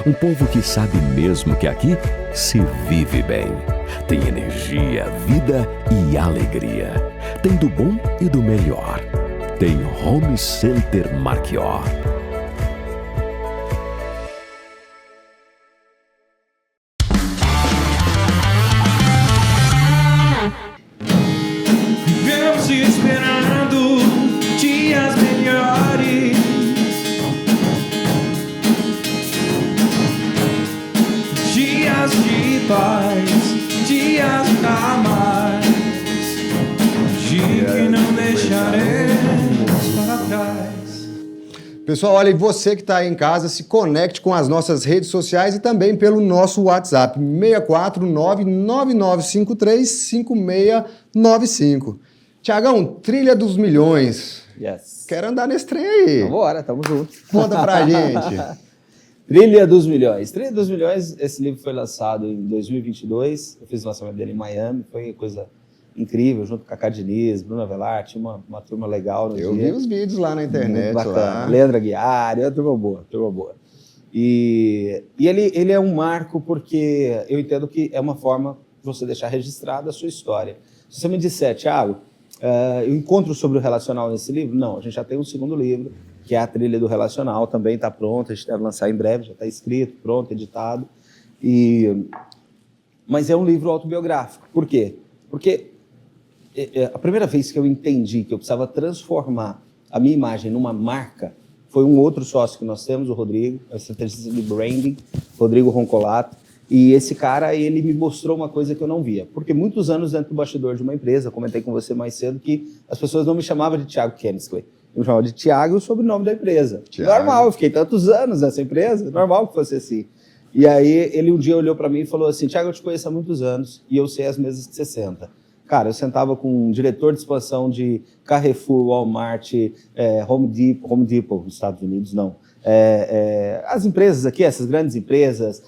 Um povo que sabe mesmo que aqui se vive bem. Tem energia, vida e alegria. Tem do bom e do melhor. Tem Home Center Marquió. Vivemos esperando dias melhores. Dias de paz, dias a mais. Pessoal, olha, e você que está aí em casa, se conecte com as nossas redes sociais e também pelo nosso WhatsApp, 649-9953-5695. Tiagão, Trilha dos Milhões. Yes. Quero andar nesse trem aí. Vambora, tamo junto. Conta pra gente. Trilha dos Milhões. Trilha dos Milhões, esse livro foi lançado em 2022. Eu fiz o lançamento dele em Miami, foi coisa incrível, junto com a Cacá Diniz, Bruno Avelar, tinha uma turma legal no Eu dia. vi os vídeos lá na internet. Muito bacana. Lá. Leandro Aguiar, é uma turma boa, turma boa. E ele é um marco porque eu entendo que é uma forma de você deixar registrada a sua história. Se você me disser, Thiago, eu encontro sobre o relacional nesse livro? Não, a gente já tem um segundo livro, que é a Trilha do Relacional, também está pronto, a gente deve lançar em breve, já está escrito, pronto, editado. Mas é um livro autobiográfico. Por quê? Porque a primeira vez que eu entendi que eu precisava transformar a minha imagem numa marca foi um outro sócio que nós temos, o Rodrigo, é o estrategista de branding, Rodrigo Roncolato. E esse cara, ele me mostrou uma coisa que eu não via. Porque muitos anos dentro do bastidor de uma empresa, comentei com você mais cedo, que as pessoas não me chamavam de Thiago Kennisley. Eu me chamava de Thiago, o sobrenome da empresa. Thiago. Normal, eu fiquei tantos anos nessa empresa, normal que fosse assim. E aí, ele um dia olhou para mim e falou assim, Thiago, eu te conheço há muitos anos e eu sei as mesas que você senta. Cara, eu sentava com um diretor de expansão de Carrefour, Walmart, Home Depot, nos Estados Unidos, não. As empresas aqui, essas grandes empresas,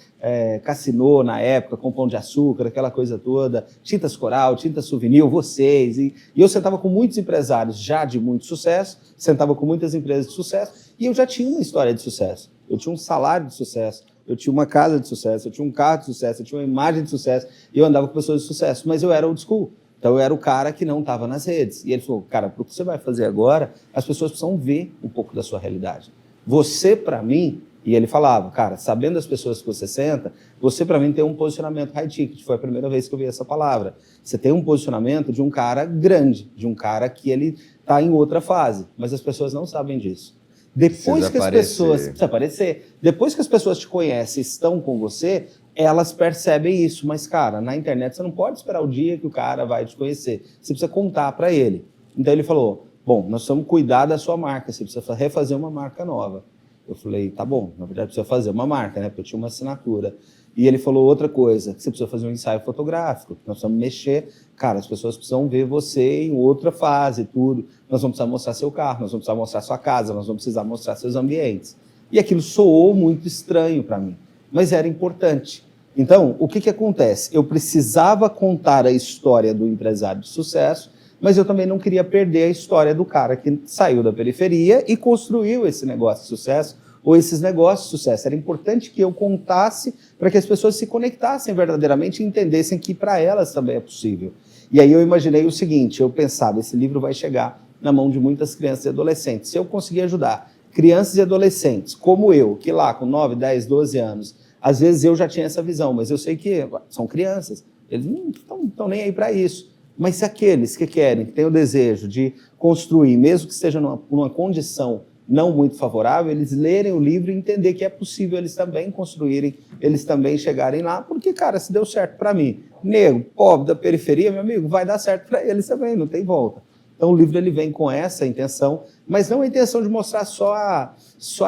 Cassino na época, com Pão de Açúcar, aquela coisa toda, Tintas Coral, Tintas Souvenir, vocês. E eu sentava com muitos empresários já de muito sucesso, sentava com muitas empresas de sucesso, e eu já tinha uma história de sucesso. Eu tinha um salário de sucesso, eu tinha uma casa de sucesso, eu tinha um carro de sucesso, eu tinha uma imagem de sucesso, e eu andava com pessoas de sucesso, mas eu era old school. Então, eu era o cara que não estava nas redes. E ele falou, cara, para o que você vai fazer agora, as pessoas precisam ver um pouco da sua realidade. Você, para mim, e ele falava, cara, sabendo as pessoas que você senta, você, para mim, tem um posicionamento high ticket. Foi a primeira vez que eu vi essa palavra. Você tem um posicionamento de um cara grande, de um cara que ele está em outra fase. Mas as pessoas não sabem disso. Depois que as pessoas... Precisa aparecer. Depois que as pessoas te conhecem e estão com você, elas percebem isso. Mas, cara, na internet você não pode esperar o dia que o cara vai te conhecer. Você precisa contar para ele. Então ele falou, bom, nós precisamos cuidar da sua marca, você precisa refazer uma marca nova. Eu falei, tá bom, na verdade precisa fazer uma marca, né? Porque eu tinha uma assinatura. E ele falou outra coisa, que você precisa fazer um ensaio fotográfico, nós precisamos mexer. Cara, as pessoas precisam ver você em outra fase, tudo. Nós vamos precisar mostrar seu carro, nós vamos precisar mostrar sua casa, nós vamos precisar mostrar seus ambientes. E aquilo soou muito estranho para mim, mas era importante. Então, o que acontece? Eu precisava contar a história do empresário de sucesso, mas eu também não queria perder a história do cara que saiu da periferia e construiu esse negócio de sucesso, ou esses negócios de sucesso. Era importante que eu contasse para que as pessoas se conectassem verdadeiramente e entendessem que para elas também é possível. E aí eu imaginei o seguinte, eu pensava, esse livro vai chegar na mão de muitas crianças e adolescentes. Se eu conseguir ajudar crianças e adolescentes, como eu, que lá com 9, 10, 12 anos, às vezes eu já tinha essa visão, mas eu sei que são crianças, eles não estão nem aí para isso. Mas se aqueles que querem, que têm o desejo de construir, mesmo que esteja numa condição não muito favorável, eles lerem o livro e entender que é possível eles também construírem, eles também chegarem lá, porque, cara, se deu certo para mim, negro, pobre, da periferia, meu amigo, vai dar certo para eles também, não tem volta. Então o livro ele vem com essa intenção, mas não a intenção de mostrar só a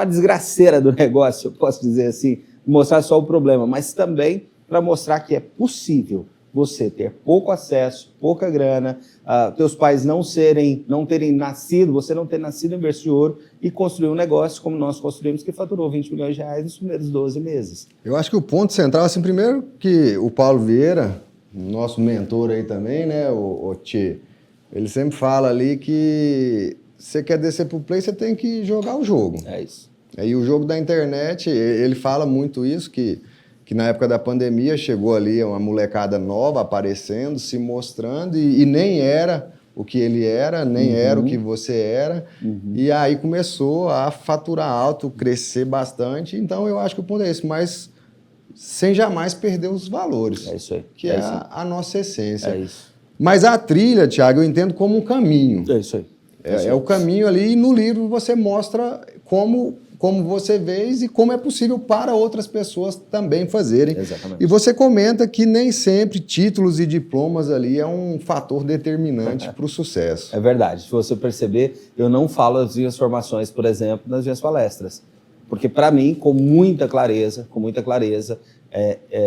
desgraceira do negócio, eu posso dizer assim, mostrar só o problema, mas também para mostrar que é possível você ter pouco acesso, pouca grana, teus pais não terem nascido, você não ter nascido em berço de ouro e construir um negócio como nós construímos, que faturou 20 milhões de reais nos primeiros 12 meses. Eu acho que o ponto central, assim, primeiro que o Paulo Vieira, nosso mentor aí também, né, o Tchê, ele sempre fala ali que você quer descer pro play, você tem que jogar o jogo. É isso. E o jogo da internet, ele fala muito isso, que na época da pandemia chegou ali uma molecada nova aparecendo, se mostrando, e nem era o que ele era, nem era o que você era, e aí começou a faturar alto, crescer bastante. Então eu acho que o ponto é esse, mas sem jamais perder os valores. É isso aí. Que é a nossa essência. É isso. Mas a trilha, Thiago, eu entendo como um caminho. É isso aí. É o caminho ali, e no livro você mostra como como você fez e como é possível para outras pessoas também fazerem. Exatamente. E você comenta que nem sempre títulos e diplomas ali é um fator determinante para o sucesso. É verdade. Se você perceber, eu não falo as minhas formações, por exemplo, nas minhas palestras. Porque, para mim, com muita clareza,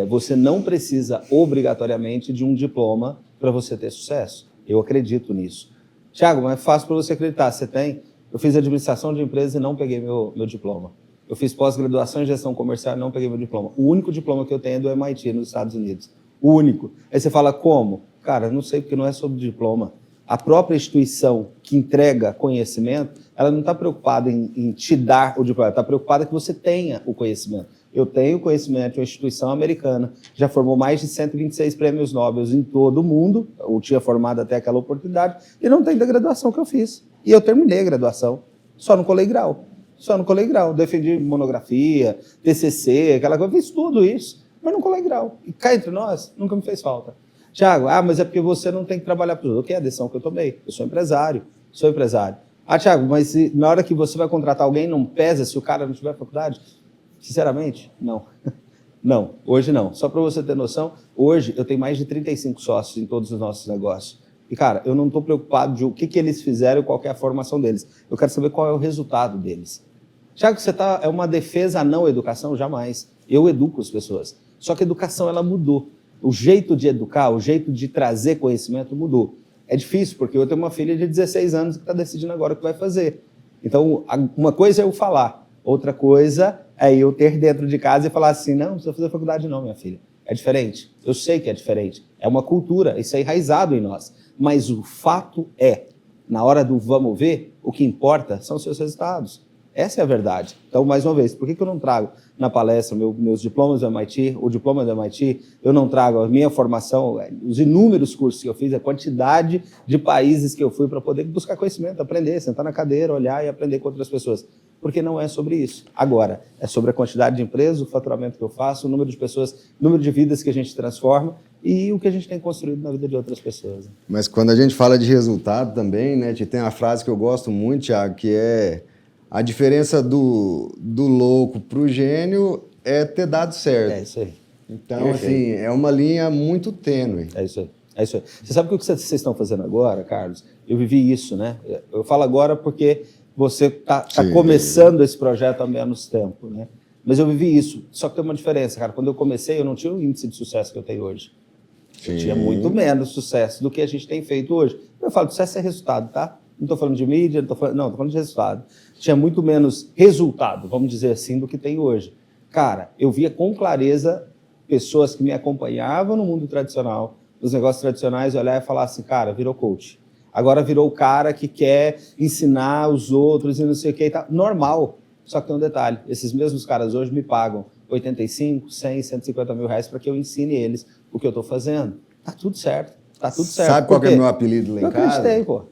você não precisa obrigatoriamente de um diploma para você ter sucesso. Eu acredito nisso. Thiago, mas é fácil para você acreditar. Você tem? Eu fiz administração de empresa e não peguei meu diploma. Eu fiz pós-graduação em gestão comercial e não peguei meu diploma. O único diploma que eu tenho é do MIT, nos Estados Unidos. O único. Aí você fala, como? Cara, não sei, porque não é sobre diploma. A própria instituição que entrega conhecimento, ela não está preocupada em te dar o diploma, ela está preocupada que você tenha o conhecimento. Eu tenho conhecimento de uma instituição americana, já formou mais de 126 prêmios Nobel em todo o mundo, eu tinha formado até aquela oportunidade, e não tem da graduação que eu fiz. E eu terminei a graduação, só não colei grau. Defendi monografia, TCC, aquela coisa, fiz tudo isso, mas não colei grau. E cá entre nós, nunca me fez falta. Thiago, mas é porque você não tem que trabalhar para os outros. Que é a decisão que eu tomei. Eu sou empresário. Thiago, mas na hora que você vai contratar alguém, não pesa se o cara não tiver faculdade? Sinceramente, não. Não, hoje não. Só para você ter noção, hoje eu tenho mais de 35 sócios em todos os nossos negócios. E, cara, eu não estou preocupado de o que eles fizeram e qual que é a formação deles. Eu quero saber qual é o resultado deles. Thiago, é uma defesa à não educação? Jamais. Eu educo as pessoas. Só que a educação, ela mudou. O jeito de educar, o jeito de trazer conhecimento mudou. É difícil, porque eu tenho uma filha de 16 anos que está decidindo agora o que vai fazer. Então, uma coisa é eu falar, outra coisa é eu ter dentro de casa e falar assim, não precisa fazer faculdade não, minha filha. É diferente. Eu sei que é diferente. É uma cultura, isso é enraizado em nós. Mas o fato é, na hora do vamos ver, o que importa são os seus resultados. Essa é a verdade. Então, mais uma vez, por que eu não trago na palestra meus diplomas do MIT, o diploma do MIT, eu não trago a minha formação, os inúmeros cursos que eu fiz, a quantidade de países que eu fui para poder buscar conhecimento, aprender, sentar na cadeira, olhar e aprender com outras pessoas. Porque não é sobre isso. Agora, é sobre a quantidade de empresas, o faturamento que eu faço, o número de pessoas, o número de vidas que a gente transforma e o que a gente tem construído na vida de outras pessoas. Mas quando a gente fala de resultado também, né, tem uma frase que eu gosto muito, Thiago, que é a diferença do louco para o gênio é ter dado certo. É isso aí. Então, assim, é uma linha muito tênue. É isso aí. Você sabe o que vocês estão fazendo agora, Carlos? Eu vivi isso, né? Eu falo agora porque você está começando esse projeto há menos tempo, né? Mas eu vivi isso. Só que tem uma diferença, cara. Quando eu comecei, eu não tinha o índice de sucesso que eu tenho hoje. Eu tinha muito menos sucesso do que a gente tem feito hoje. Eu falo, sucesso é resultado, tá? Não estou falando de mídia, estou falando de resultado. Tinha muito menos resultado, vamos dizer assim, do que tem hoje. Cara, eu via com clareza pessoas que me acompanhavam no mundo tradicional, nos negócios tradicionais, olhar e falar assim, cara, virou coach. Agora virou o cara que quer ensinar os outros e não sei o que e tal. Normal, só que tem um detalhe, esses mesmos caras hoje me pagam 85, 100, 150 mil reais para que eu ensine eles o que eu estou fazendo. Tá tudo certo. Sabe qual que é o meu apelido lá em casa? Eu acreditei, pô.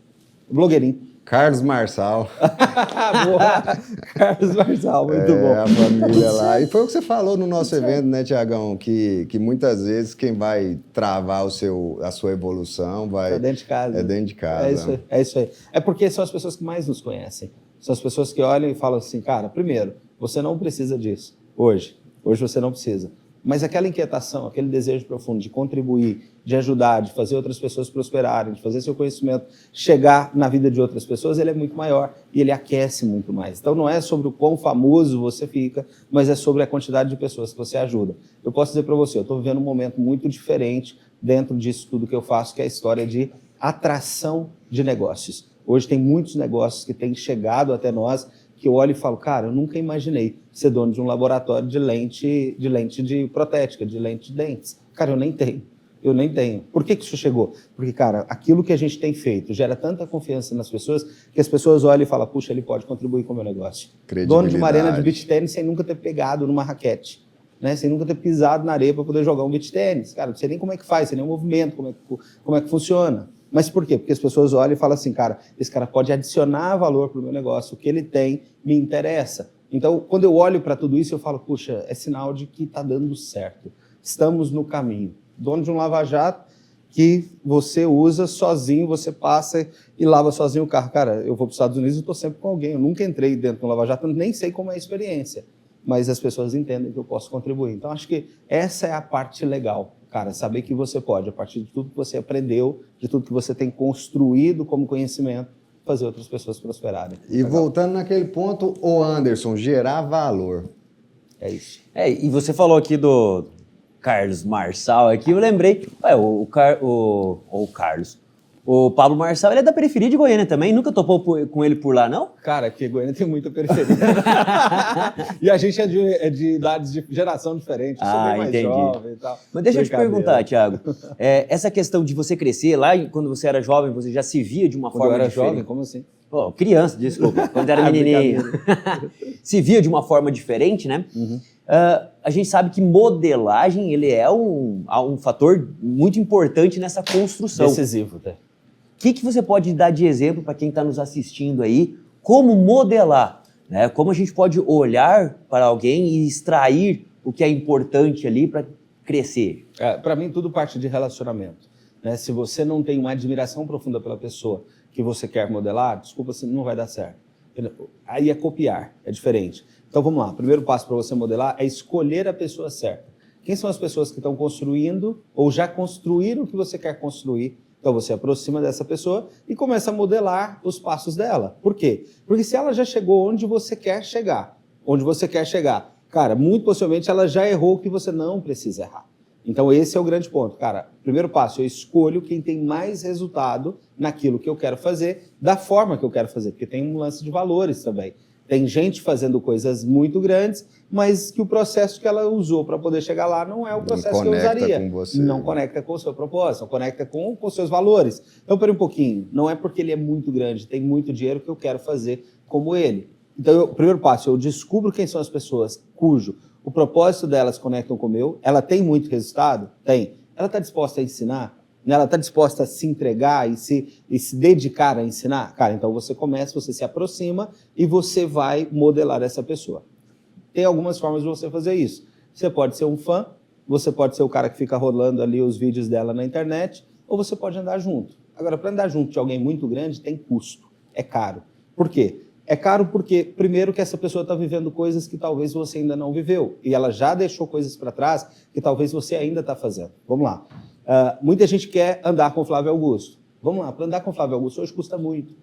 Blogueirinho. Carlos Marçal. Boa. Carlos Marçal, muito bom. A família lá. E foi o que você falou no nosso evento, né, Tiagão? Que muitas vezes quem vai travar a sua evolução vai... É dentro de casa. É dentro de casa. É isso aí. É porque são as pessoas que mais nos conhecem. São as pessoas que olham e falam assim, cara, primeiro, você não precisa disso. Hoje você não precisa. Mas aquela inquietação, aquele desejo profundo de contribuir, de ajudar, de fazer outras pessoas prosperarem, de fazer seu conhecimento chegar na vida de outras pessoas, ele é muito maior e ele aquece muito mais. Então não é sobre o quão famoso você fica, mas é sobre a quantidade de pessoas que você ajuda. Eu posso dizer para você, eu estou vivendo um momento muito diferente dentro disso tudo que eu faço, que é a história de atração de negócios. Hoje tem muitos negócios que têm chegado até nós, que eu olho e falo, cara, eu nunca imaginei ser dono de um laboratório de lente de protética, de lente de dentes. Cara, eu nem tenho. Por que isso chegou? Porque, cara, aquilo que a gente tem feito gera tanta confiança nas pessoas que as pessoas olham e falam, puxa, ele pode contribuir com o meu negócio. Dono de uma arena de beach tênis sem nunca ter pegado numa raquete, né? Sem nunca ter pisado na areia para poder jogar um beach tênis. Cara, não sei nem como é que faz, sei nem o movimento, como é que funciona. Mas por quê? Porque as pessoas olham e falam assim, cara, esse cara pode adicionar valor para o meu negócio, o que ele tem me interessa. Então, quando eu olho para tudo isso, eu falo, puxa, é sinal de que está dando certo. Estamos no caminho. Dono de um lava-jato, que você usa sozinho, você passa e lava sozinho o carro. Cara, eu vou para os Estados Unidos e estou sempre com alguém. Eu nunca entrei dentro de um lava-jato, nem sei como é a experiência. Mas as pessoas entendem que eu posso contribuir. Então, acho que essa é a parte legal, cara, saber que você pode, a partir de tudo que você aprendeu, de tudo que você tem construído como conhecimento, fazer outras pessoas prosperarem. E voltando naquele ponto, o Anderson, gerar valor. É isso. E você falou aqui do Carlos Marçal aqui, eu lembrei, o Carlos, o Pablo Marçal, ele é da periferia de Goiânia também, nunca topou com ele por lá, não? Cara, porque Goiânia tem muita periferia. E a gente é de idades de geração diferente, eu sou bem mais jovem e tal. Mas deixa eu te perguntar, Thiago, essa questão de você crescer, lá quando você era jovem, você já se via de uma forma eu era diferente? jovem? Como assim? Oh, criança, desculpa, quando era menininho. Se via de uma forma diferente, né? Uhum. A gente sabe que modelagem, ele é um fator muito importante nessa construção. Decisivo, tá? O que você pode dar de exemplo para quem está nos assistindo aí, como modelar, né? Como a gente pode olhar para alguém e extrair o que é importante ali para crescer? Para mim, tudo parte de relacionamento, né? Se você não tem uma admiração profunda pela pessoa que você quer modelar, desculpa, não vai dar certo. Aí é copiar, é diferente. Então vamos lá, o primeiro passo para você modelar é escolher a pessoa certa. Quem são as pessoas que estão construindo ou já construíram o que você quer construir? Então você aproxima dessa pessoa e começa a modelar os passos dela. Por quê? Porque se ela já chegou onde você quer chegar, cara, muito possivelmente ela já errou o que você não precisa errar. Então esse é o grande ponto. Cara, primeiro passo, eu escolho quem tem mais resultado naquilo que eu quero fazer, da forma que eu quero fazer, porque tem um lance de valores também. Tem gente fazendo coisas muito grandes, mas que o processo que ela usou para poder chegar lá não é o processo que eu usaria. Com você. Não conecta com o seu propósito, não conecta com os seus valores. Então, pera um pouquinho, não é porque ele é muito grande, tem muito dinheiro que eu quero fazer como ele. Então, o primeiro passo, eu descubro quem são as pessoas cujo o propósito delas conectam com o meu, ela tem muito resultado? Tem. Ela está disposta a ensinar? Ela está disposta a se entregar e se dedicar a ensinar? Cara, então você começa, você se aproxima e você vai modelar essa pessoa. Tem algumas formas de você fazer isso. Você pode ser um fã, você pode ser o cara que fica rolando ali os vídeos dela na internet, ou você pode andar junto. Agora, para andar junto de alguém muito grande, tem custo. É caro. Por quê? É caro porque, primeiro, que essa pessoa está vivendo coisas que talvez você ainda não viveu. E ela já deixou coisas para trás que talvez você ainda está fazendo. Vamos lá. Muita gente quer andar com o Flávio Augusto. Vamos lá, para andar com o Flávio Augusto hoje custa muito.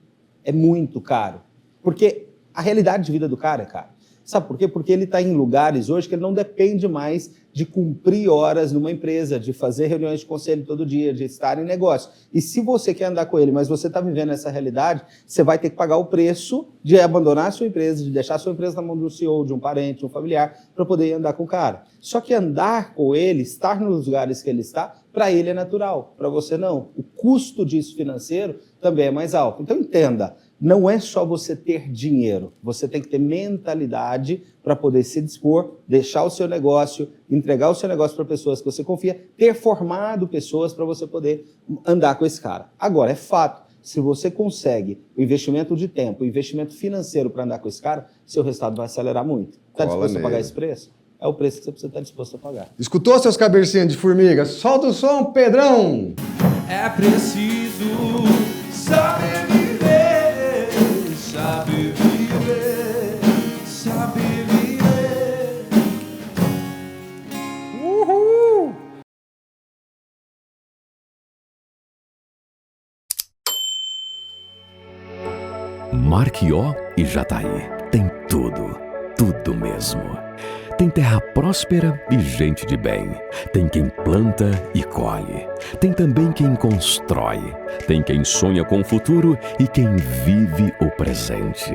É muito caro. Porque a realidade de vida do cara é cara. Sabe por quê? Porque ele está em lugares hoje que ele não depende mais de cumprir horas numa empresa, de fazer reuniões de conselho todo dia, de estar em negócio. E se você quer andar com ele, mas você está vivendo essa realidade, você vai ter que pagar o preço de abandonar a sua empresa, de deixar a sua empresa na mão do CEO, de um parente, de um familiar, para poder andar com o cara. Só que andar com ele, estar nos lugares que ele está, para ele é natural, para você não. O custo disso financeiro também é mais alto. Então entenda, não é só você ter dinheiro, você tem que ter mentalidade para poder se dispor, deixar o seu negócio, entregar o seu negócio para pessoas que você confia, ter formado pessoas para você poder andar com esse cara. Agora, é fato, se você consegue o investimento de tempo, o investimento financeiro para andar com esse cara, seu resultado vai acelerar muito. Está disposto a pagar esse preço? É o preço que você precisa estar disposto a pagar. Escutou, seus cabecinhas de formiga? Solta o som, Pedrão! É preciso saber viver, saber viver, saber viver. Uhul! Marquió e Jataí tem tudo, tudo mesmo. Tem terra próspera e gente de bem. Tem quem planta e colhe. Tem também quem constrói. Tem quem sonha com o futuro e quem vive o presente.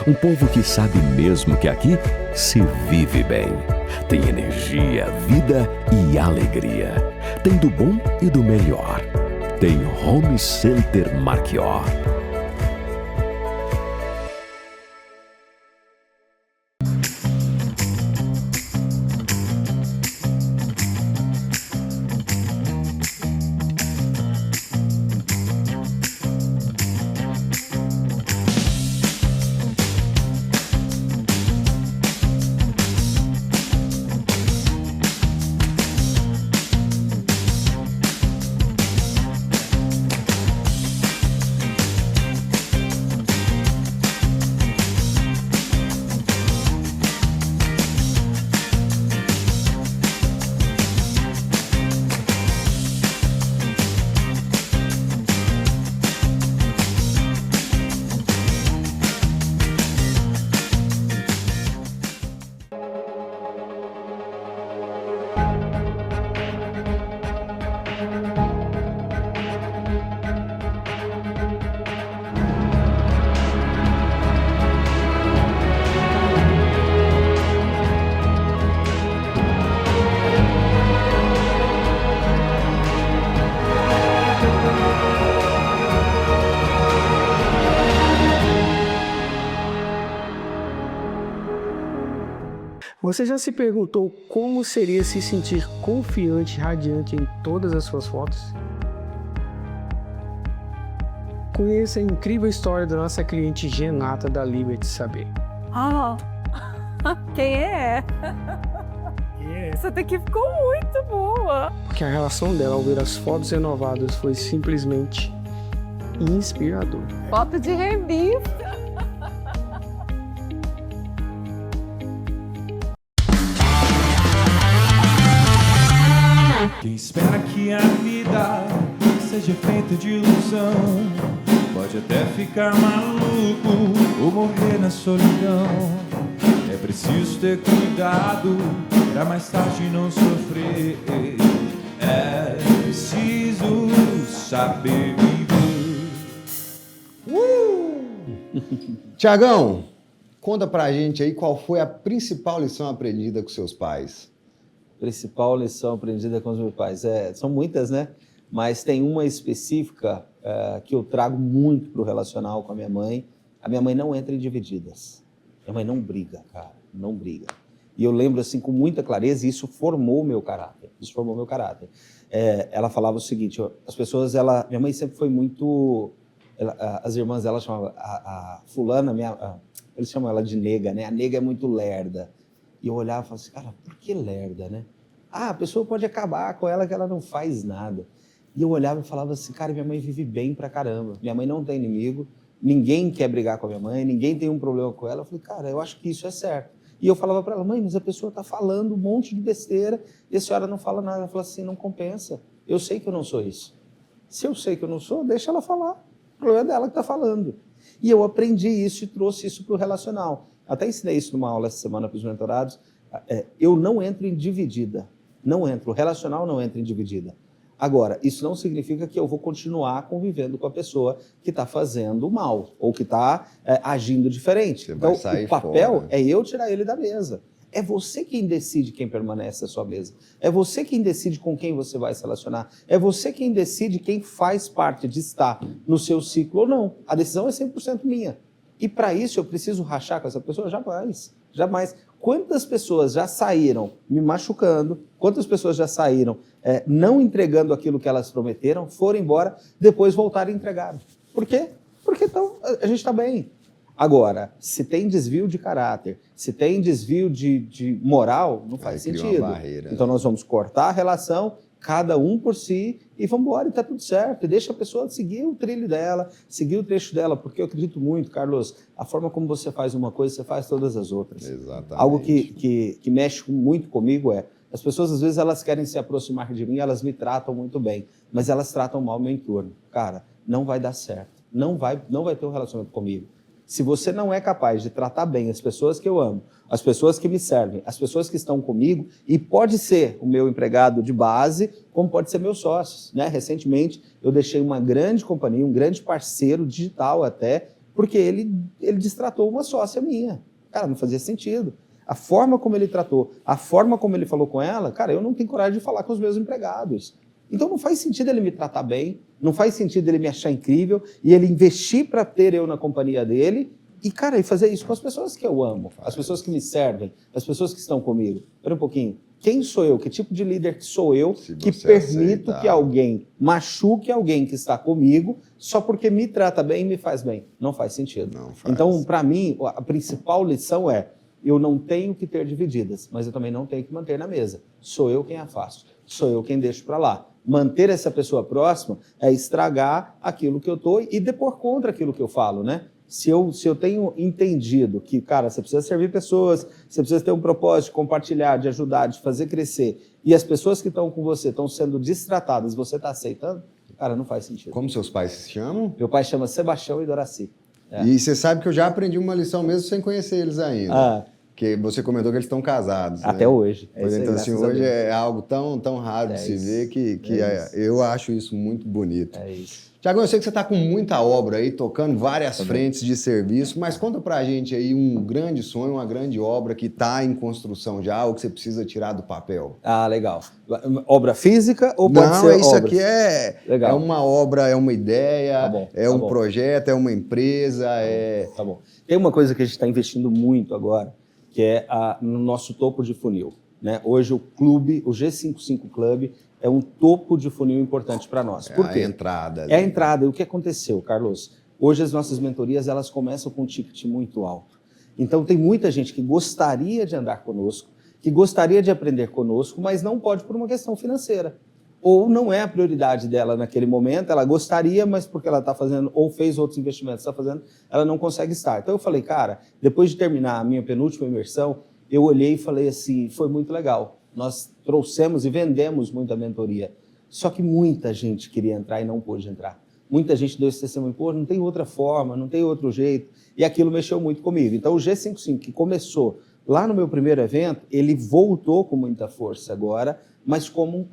Um povo que sabe mesmo que aqui se vive bem. Tem energia, vida e alegria. Tem do bom e do melhor. Tem Home Center Marquió. Você já se perguntou como seria se sentir confiante e radiante em todas as suas fotos? Conheça a incrível história da nossa cliente Genata da Liberty Saber. Ah, quem é? Essa daqui ficou muito boa. Porque a relação dela ao ver as fotos renovadas foi simplesmente inspiradora. Foto de revista. Quem espera que a vida seja feita de ilusão pode até ficar maluco ou morrer na solidão. É preciso ter cuidado pra mais tarde não sofrer. É preciso saber viver. Tiagão, conta pra gente aí qual foi a principal lição aprendida com seus pais. Principal lição aprendida com os meus pais. São muitas, né? Mas tem uma específica que eu trago muito para o relacional com a minha mãe. A minha mãe não entra em divididas. Minha mãe não briga, cara, não briga. E eu lembro assim com muita clareza, e isso formou o meu caráter. Isso formou o meu caráter. Ela falava o seguinte, as pessoas, minha mãe sempre foi muito... as irmãs dela chamavam a fulana, eles chamam ela de nega, né? A nega é muito lerda. E eu olhava e falava assim, cara, por que lerda, né? A pessoa pode acabar com ela que ela não faz nada. E eu olhava e falava assim, cara, minha mãe vive bem pra caramba. Minha mãe não tem inimigo, ninguém quer brigar com a minha mãe, ninguém tem um problema com ela. Eu falei, cara, eu acho que isso é certo. E eu falava pra ela, mãe, mas a pessoa tá falando um monte de besteira e a senhora não fala nada. Ela falou assim, não compensa. Eu sei que eu não sou isso. Se eu sei que eu não sou, deixa ela falar. O problema é dela que tá falando. E eu aprendi isso e trouxe isso pro relacional. Até ensinei isso numa aula essa semana para os mentorados. Eu não entro em dividida. Não entro. O relacional não entra em dividida. Agora, isso não significa que eu vou continuar convivendo com a pessoa que está fazendo mal ou que está agindo diferente. Então, o papel fora. é eu tirar ele da mesa. É você quem decide quem permanece à sua mesa. É você quem decide com quem você vai se relacionar. É você quem decide quem faz parte de estar no seu ciclo ou não. A decisão é 100% minha. E para isso eu preciso rachar com essa pessoa? Jamais, jamais. Quantas pessoas já saíram me machucando, quantas pessoas já saíram não entregando aquilo que elas prometeram, foram embora, depois voltaram e entregaram. Por quê? Porque então, a gente está bem. Agora, se tem desvio de caráter, se tem desvio de moral, não faz sentido. Então nós vamos cortar a relação, cada um por si, e vamos embora, e tá tudo certo. E deixa a pessoa seguir o trilho dela, seguir o trecho dela, porque eu acredito muito, Carlos, a forma como você faz uma coisa, você faz todas as outras. Exatamente. Algo que mexe muito comigo as pessoas, às vezes, elas querem se aproximar de mim, elas me tratam muito bem, mas elas tratam mal o meu entorno. Cara, não vai dar certo. Não vai ter um relacionamento comigo. Se você não é capaz de tratar bem as pessoas que eu amo, as pessoas que me servem, as pessoas que estão comigo, e pode ser o meu empregado de base, como pode ser meus sócios, né? Recentemente, eu deixei uma grande companhia, um grande parceiro digital até, porque ele destratou uma sócia minha. Cara, não fazia sentido. A forma como ele tratou, a forma como ele falou com ela, cara, eu não tenho coragem de falar com os meus empregados. Então não faz sentido ele me tratar bem, não faz sentido ele me achar incrível e ele investir para ter eu na companhia dele e, cara, e fazer isso com as pessoas que eu amo, as pessoas que me servem, as pessoas que estão comigo. Espera um pouquinho. Quem sou eu? Que tipo de líder que sou eu que permito que alguém machuque alguém que está comigo só porque me trata bem e me faz bem? Não faz sentido. Não faz. Então, para mim, a principal lição eu não tenho que ter divididas, mas eu também não tenho que manter na mesa. Sou eu quem afasto, sou eu quem deixo para lá. Manter essa pessoa próxima é estragar aquilo que eu estou e depor contra aquilo que eu falo, né? Se eu tenho entendido que, cara, você precisa servir pessoas, você precisa ter um propósito de compartilhar, de ajudar, de fazer crescer, e as pessoas que estão com você estão sendo destratadas, você está aceitando, cara, não faz sentido. Como seus pais se chamam? Meu pai chama Sebastião e Doraci. E você sabe que eu já aprendi uma lição mesmo sem conhecer eles ainda. Porque você comentou que eles estão casados. Até hoje. Então, assim, hoje é algo tão raro de se ver que eu acho isso muito bonito. É isso. Tiagão, eu sei que você está com muita obra aí, tocando várias frentes de serviço, mas conta pra gente aí um grande sonho, uma grande obra que está em construção já, ou que você precisa tirar do papel. Legal. Obra física ou pode ser isso obras? Aqui é uma obra, é uma ideia, um projeto, é uma empresa, Tá bom. Tem uma coisa que a gente está investindo muito agora, que é no nosso topo de funil, né? Hoje o clube, o G55 Club, é um topo de funil importante para nós. Por quê? A entrada. É a entrada. E o que aconteceu, Carlos? Hoje as nossas mentorias, elas começam com um ticket muito alto. Então tem muita gente que gostaria de andar conosco, que gostaria de aprender conosco, mas não pode por uma questão financeira. Ou não é a prioridade dela naquele momento, ela gostaria, mas porque ela está fazendo, ou fez outros investimentos, está fazendo, ela não consegue estar. Então eu falei, cara, depois de terminar a minha penúltima imersão, eu olhei e falei assim, foi muito legal. Nós trouxemos e vendemos muita mentoria. Só que muita gente queria entrar e não pôde entrar. Muita gente deu esse testemunho, pô, não tem outra forma, não tem outro jeito. E aquilo mexeu muito comigo. Então o G55, que começou lá no meu primeiro evento, ele voltou com muita força agora, mas como um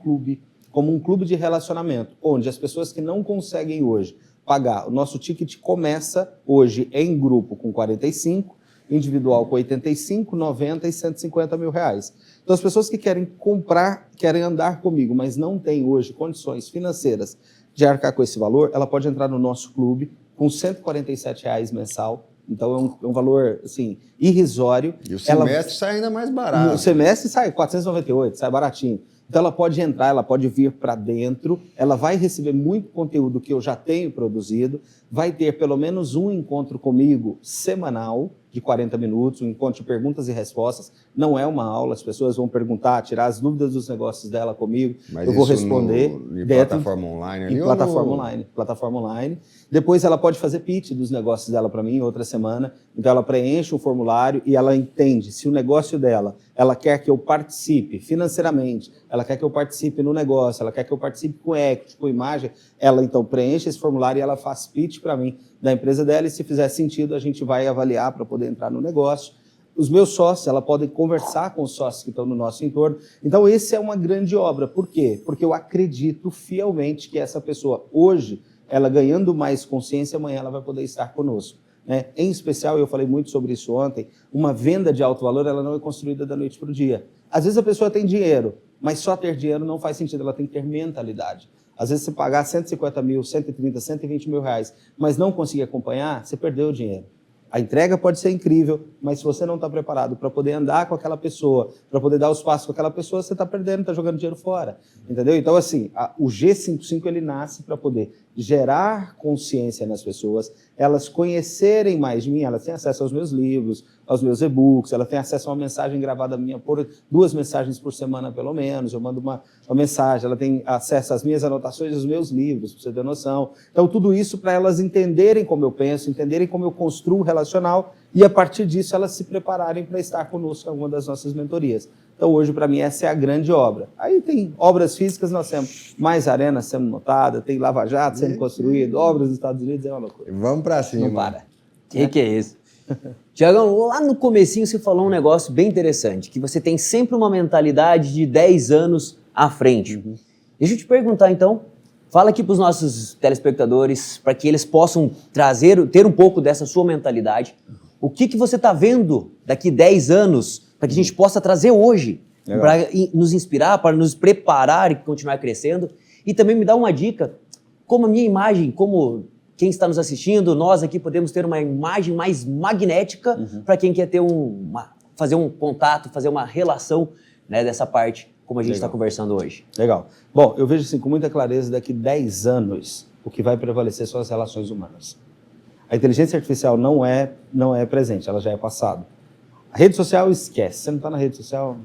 clube de relacionamento, onde as pessoas que não conseguem hoje pagar, o nosso ticket começa hoje em grupo com 45, individual com 85, 90 e 150 mil reais. Então as pessoas que querem comprar, querem andar comigo, mas não têm hoje condições financeiras de arcar com esse valor, ela pode entrar no nosso clube com R$ 147 mensal. Então é um valor assim, irrisório. E o semestre sai ainda mais barato. O semestre sai 498, sai baratinho. Então ela pode entrar, ela pode vir para dentro, ela vai receber muito conteúdo que eu já tenho produzido, vai ter pelo menos um encontro comigo semanal, de 40 minutos, um encontro de perguntas e respostas. Não é uma aula, as pessoas vão perguntar, tirar as dúvidas dos negócios dela comigo, mas eu vou responder. Em plataforma online? Ali, em plataforma online. Depois ela pode fazer pitch dos negócios dela para mim em outra semana. Então ela preenche o formulário e ela entende se o negócio dela, ela quer que eu participe financeiramente, ela quer que eu participe no negócio, ela quer que eu participe com equity, com imagem, ela então preenche esse formulário e ela faz pitch para mim da empresa dela e se fizer sentido a gente vai avaliar para poder entrar no negócio. Os meus sócios, ela pode conversar com os sócios que estão no nosso entorno. Então, esse é uma grande obra. Por quê? Porque eu acredito fielmente que essa pessoa, hoje, ela ganhando mais consciência, amanhã ela vai poder estar conosco, né? Em especial, eu falei muito sobre isso ontem, uma venda de alto valor, ela não é construída da noite para o dia. Às vezes a pessoa tem dinheiro, mas só ter dinheiro não faz sentido, ela tem que ter mentalidade. Às vezes, você pagar 150 mil, 130, 120 mil reais, mas não conseguir acompanhar, você perdeu o dinheiro. A entrega pode ser incrível, mas se você não está preparado para poder andar com aquela pessoa, para poder dar os passos com aquela pessoa, você está perdendo, está jogando dinheiro fora. Entendeu? Então, assim, o G55 ele nasce para poder gerar consciência nas pessoas, elas conhecerem mais de mim, elas têm acesso aos meus livros, aos meus e-books, elas têm acesso a uma mensagem gravada minha, por 2 mensagens por semana, pelo menos, eu mando uma mensagem, ela tem acesso às minhas anotações dos meus livros, para você ter noção. Então, tudo isso para elas entenderem como eu penso, entenderem como eu construo o relacional e, a partir disso, elas se prepararem para estar conosco em alguma das nossas mentorias. Então, hoje, para mim, essa é a grande obra. Aí tem obras físicas, nós temos mais arenas sendo notadas, tem Lava Jato sendo construído, obras dos Estados Unidos, é uma loucura. Vamos para cima. Não para. Que é isso? Tiagão, lá no comecinho você falou um negócio bem interessante, que você tem sempre uma mentalidade de 10 anos à frente. Deixa eu te perguntar, então, fala aqui para os nossos telespectadores, para que eles possam ter um pouco dessa sua mentalidade. O que você está vendo daqui 10 anos, para que a gente possa trazer hoje, para nos inspirar, para nos preparar e continuar crescendo. E também me dá uma dica, como a minha imagem, como quem está nos assistindo, nós aqui podemos ter uma imagem mais magnética para quem quer ter fazer um contato, fazer uma relação, né, dessa parte, como a gente está conversando hoje. Legal. Bom, eu vejo assim, com muita clareza, daqui 10 anos, o que vai prevalecer são as relações humanas. A inteligência artificial não é presente, ela já é passado. A rede social, esquece. Você não está na rede social,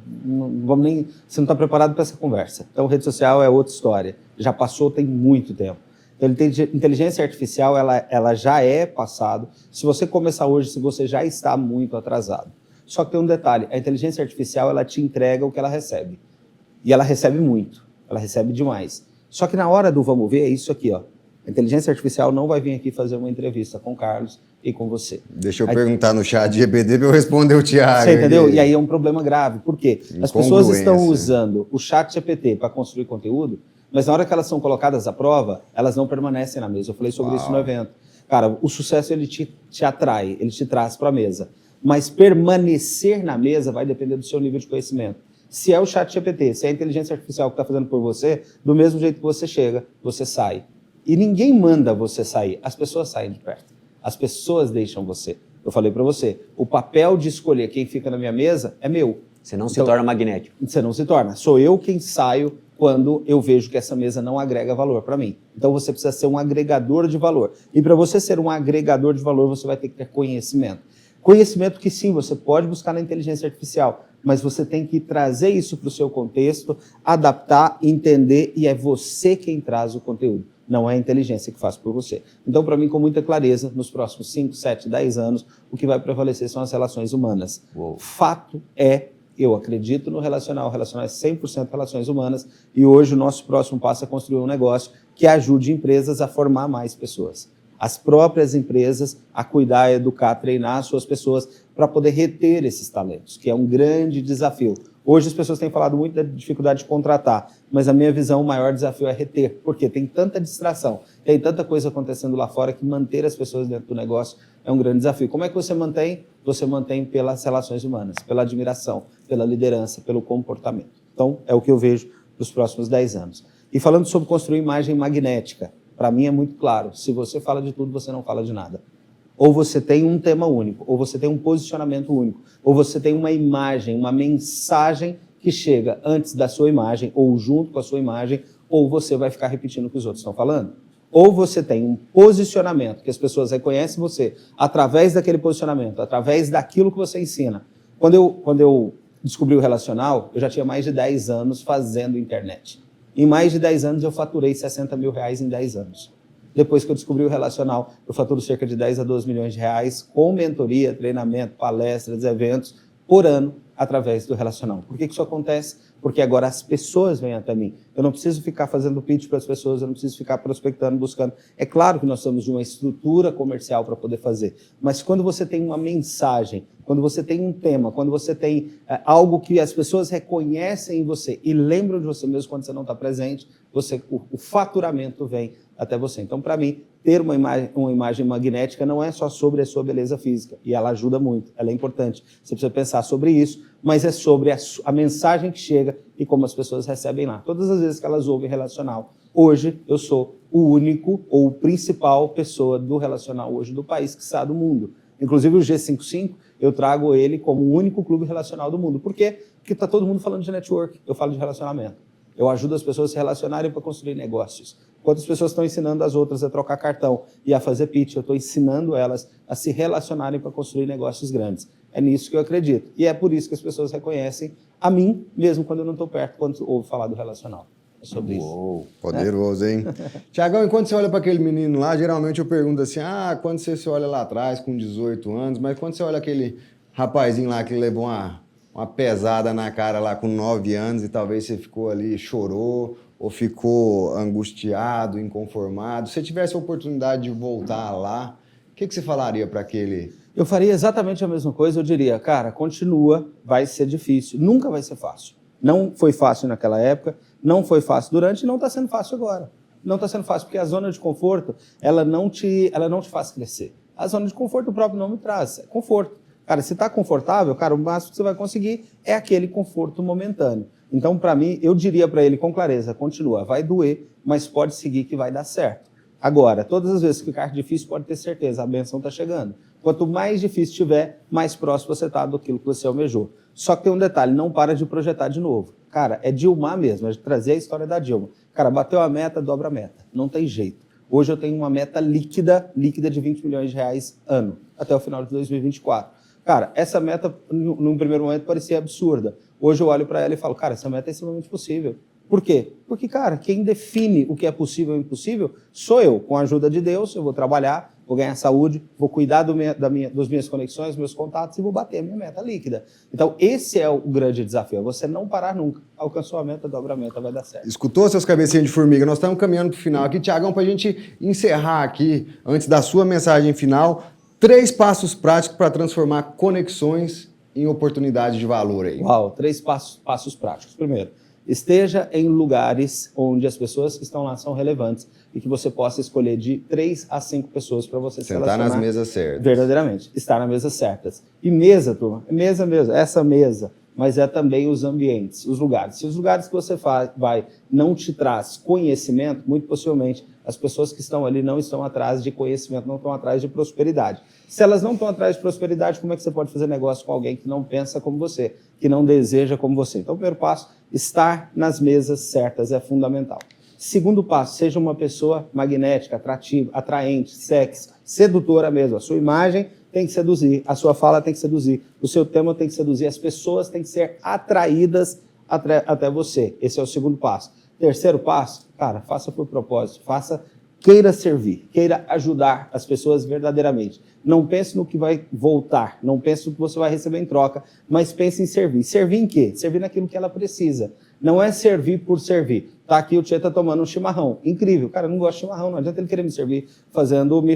você não está preparado para essa conversa. Então, rede social é outra história. Já passou tem muito tempo. Então, inteligência artificial, ela já é passado. Se você começar hoje, se você já está muito atrasado. Só que tem um detalhe, a inteligência artificial, ela te entrega o que ela recebe. E ela recebe muito, ela recebe demais. Só que na hora do vamos ver, é isso aqui, ó. A inteligência artificial não vai vir aqui fazer uma entrevista com o Carlos e com você. Deixa eu perguntar no chat GPT para eu responder o Thiago. Você entendeu? E aí é um problema grave. Por quê? As pessoas estão usando o chat GPT para construir conteúdo, mas na hora que elas são colocadas à prova, elas não permanecem na mesa. Eu falei sobre isso no evento. Cara, o sucesso ele te atrai, ele te traz para a mesa. Mas permanecer na mesa vai depender do seu nível de conhecimento. Se é o chat GPT, se é a inteligência artificial que está fazendo por você, do mesmo jeito que você chega, você sai. E ninguém manda você sair, as pessoas saem de perto. As pessoas deixam você. Eu falei para você, o papel de escolher quem fica na minha mesa é meu. Você não se torna magnético. Você não se torna. Sou eu quem saio quando eu vejo que essa mesa não agrega valor para mim. Então você precisa ser um agregador de valor. E para você ser um agregador de valor, você vai ter que ter conhecimento. Conhecimento que sim, você pode buscar na inteligência artificial, mas você tem que trazer isso para o seu contexto, adaptar, entender, e é você quem traz o conteúdo. Não é a inteligência que faz por você. Então, para mim, com muita clareza, nos próximos 5, 7, 10 anos, o que vai prevalecer são as relações humanas. Uou. Fato é, eu acredito no relacional. O relacional é 100% relações humanas, e hoje o nosso próximo passo é construir um negócio que ajude empresas a formar mais pessoas. As próprias empresas a cuidar, educar, treinar as suas pessoas para poder reter esses talentos, que é um grande desafio. Hoje as pessoas têm falado muito da dificuldade de contratar, mas a minha visão, o maior desafio é reter, porque tem tanta distração, tem tanta coisa acontecendo lá fora que manter as pessoas dentro do negócio é um grande desafio. Como é que você mantém? Você mantém pelas relações humanas, pela admiração, pela liderança, pelo comportamento. Então, é o que eu vejo para os próximos 10 anos. E falando sobre construir imagem magnética, para mim é muito claro, se você fala de tudo, você não fala de nada. Ou você tem um tema único, ou você tem um posicionamento único, ou você tem uma imagem, uma mensagem que chega antes da sua imagem, ou junto com a sua imagem, ou você vai ficar repetindo o que os outros estão falando. Ou você tem um posicionamento, que as pessoas reconhecem você através daquele posicionamento, através daquilo que você ensina. Quando eu descobri o relacional, eu já tinha mais de 10 anos fazendo internet. Em mais de 10 anos, eu faturei 60 mil reais em 10 anos. Depois que eu descobri o relacional, eu faturo cerca de 10 a 12 milhões de reais com mentoria, treinamento, palestras, eventos por ano através do relacional. Por que isso acontece? Porque agora as pessoas vêm até mim. Eu não preciso ficar fazendo pitch para as pessoas, eu não preciso ficar prospectando, buscando. É claro que nós estamos de uma estrutura comercial para poder fazer, mas quando você tem uma mensagem, quando você tem um tema, quando você tem algo que as pessoas reconhecem em você e lembram de você mesmo quando você não está presente, o faturamento vem até você. Então, para mim, ter uma imagem magnética não é só sobre a sua beleza física, e ela ajuda muito, ela é importante. Você precisa pensar sobre isso, mas é sobre a mensagem que chega e como as pessoas recebem lá. Todas as vezes que elas ouvem relacional, hoje eu sou o único ou principal pessoa do relacional hoje do país, que está do mundo. Inclusive o G55, eu trago ele como o único clube relacional do mundo. Por quê? Porque está todo mundo falando de network, eu falo de relacionamento. Eu ajudo as pessoas a se relacionarem para construir negócios. Enquanto as pessoas estão ensinando as outras a trocar cartão e a fazer pitch, eu estou ensinando elas a se relacionarem para construir negócios grandes. É nisso que eu acredito. E é por isso que as pessoas reconhecem a mim, mesmo quando eu não estou perto, quando ouvo falar do relacional. É sobre isso. Poderoso, hein? Tiagão, enquanto você olha para aquele menino lá, geralmente eu pergunto assim, quando você se olha lá atrás com 18 anos, mas quando você olha aquele rapazinho lá que levou uma pesada na cara lá com 9 anos e talvez você ficou ali, chorou, ou ficou angustiado, inconformado, se você tivesse a oportunidade de voltar lá, o que você falaria para aquele... Eu faria exatamente a mesma coisa, eu diria, cara, continua, vai ser difícil, nunca vai ser fácil. Não foi fácil naquela época, não foi fácil durante e não está sendo fácil agora. Não está sendo fácil porque a zona de conforto, ela não te faz crescer. A zona de conforto, o próprio nome traz, é conforto. Cara, se está confortável, cara, o máximo que você vai conseguir é aquele conforto momentâneo. Então, para mim, eu diria para ele com clareza, continua, vai doer, mas pode seguir que vai dar certo. Agora, todas as vezes que ficar difícil, pode ter certeza, a bênção está chegando. Quanto mais difícil tiver, mais próximo você está daquilo que você almejou. Só que tem um detalhe, não para de projetar de novo. Cara, é Dilma mesmo, é de trazer a história da Dilma. Cara, bateu a meta, dobra a meta. Não tem jeito. Hoje eu tenho uma meta líquida de 20 milhões de reais ano, até o final de 2024. Cara, essa meta, num primeiro momento, parecia absurda. Hoje eu olho para ela e falo, cara, essa meta é extremamente possível. Por quê? Porque, cara, quem define o que é possível e impossível sou eu. Com a ajuda de Deus, eu vou trabalhar, vou ganhar saúde, vou cuidar das minhas conexões, dos meus contatos e vou bater a minha meta líquida. Então, esse é o grande desafio, é você não parar nunca. Alcançou a meta, dobra a meta, vai dar certo. Escutou, seus cabecinhas de formiga? Nós estamos caminhando para o final aqui. Tiagão, para a gente encerrar aqui, antes da sua mensagem final, 3 passos práticos para transformar conexões em oportunidades de valor aí. Uau, 3 passos práticos. Primeiro, esteja em lugares onde as pessoas que estão lá são relevantes e que você possa escolher de 3 a 5 pessoas para você se relacionar. Sentar nas mesas certas. Verdadeiramente, estar nas mesas certas. E mesa, turma, mesa mesmo, essa mesa, mas é também os ambientes, os lugares. Se os lugares que você vai não te traz conhecimento, muito possivelmente as pessoas que estão ali não estão atrás de conhecimento, não estão atrás de prosperidade. Se elas não estão atrás de prosperidade, como é que você pode fazer negócio com alguém que não pensa como você, que não deseja como você? Então, o primeiro passo, estar nas mesas certas é fundamental. Segundo passo, seja uma pessoa magnética, atrativa, atraente, sexy, sedutora mesmo. A sua imagem tem que seduzir, a sua fala tem que seduzir, o seu tema tem que seduzir, as pessoas têm que ser atraídas até você. Esse é o segundo passo. Terceiro passo, cara, faça por propósito, queira servir, queira ajudar as pessoas verdadeiramente. Não pense no que vai voltar, não pense no que você vai receber em troca, mas pense em servir. Servir em quê? Servir naquilo que ela precisa. Não é servir por servir. Tá aqui o Tchê tá tomando um chimarrão. Incrível. Cara, eu não gosto de chimarrão, não adianta ele querer me servir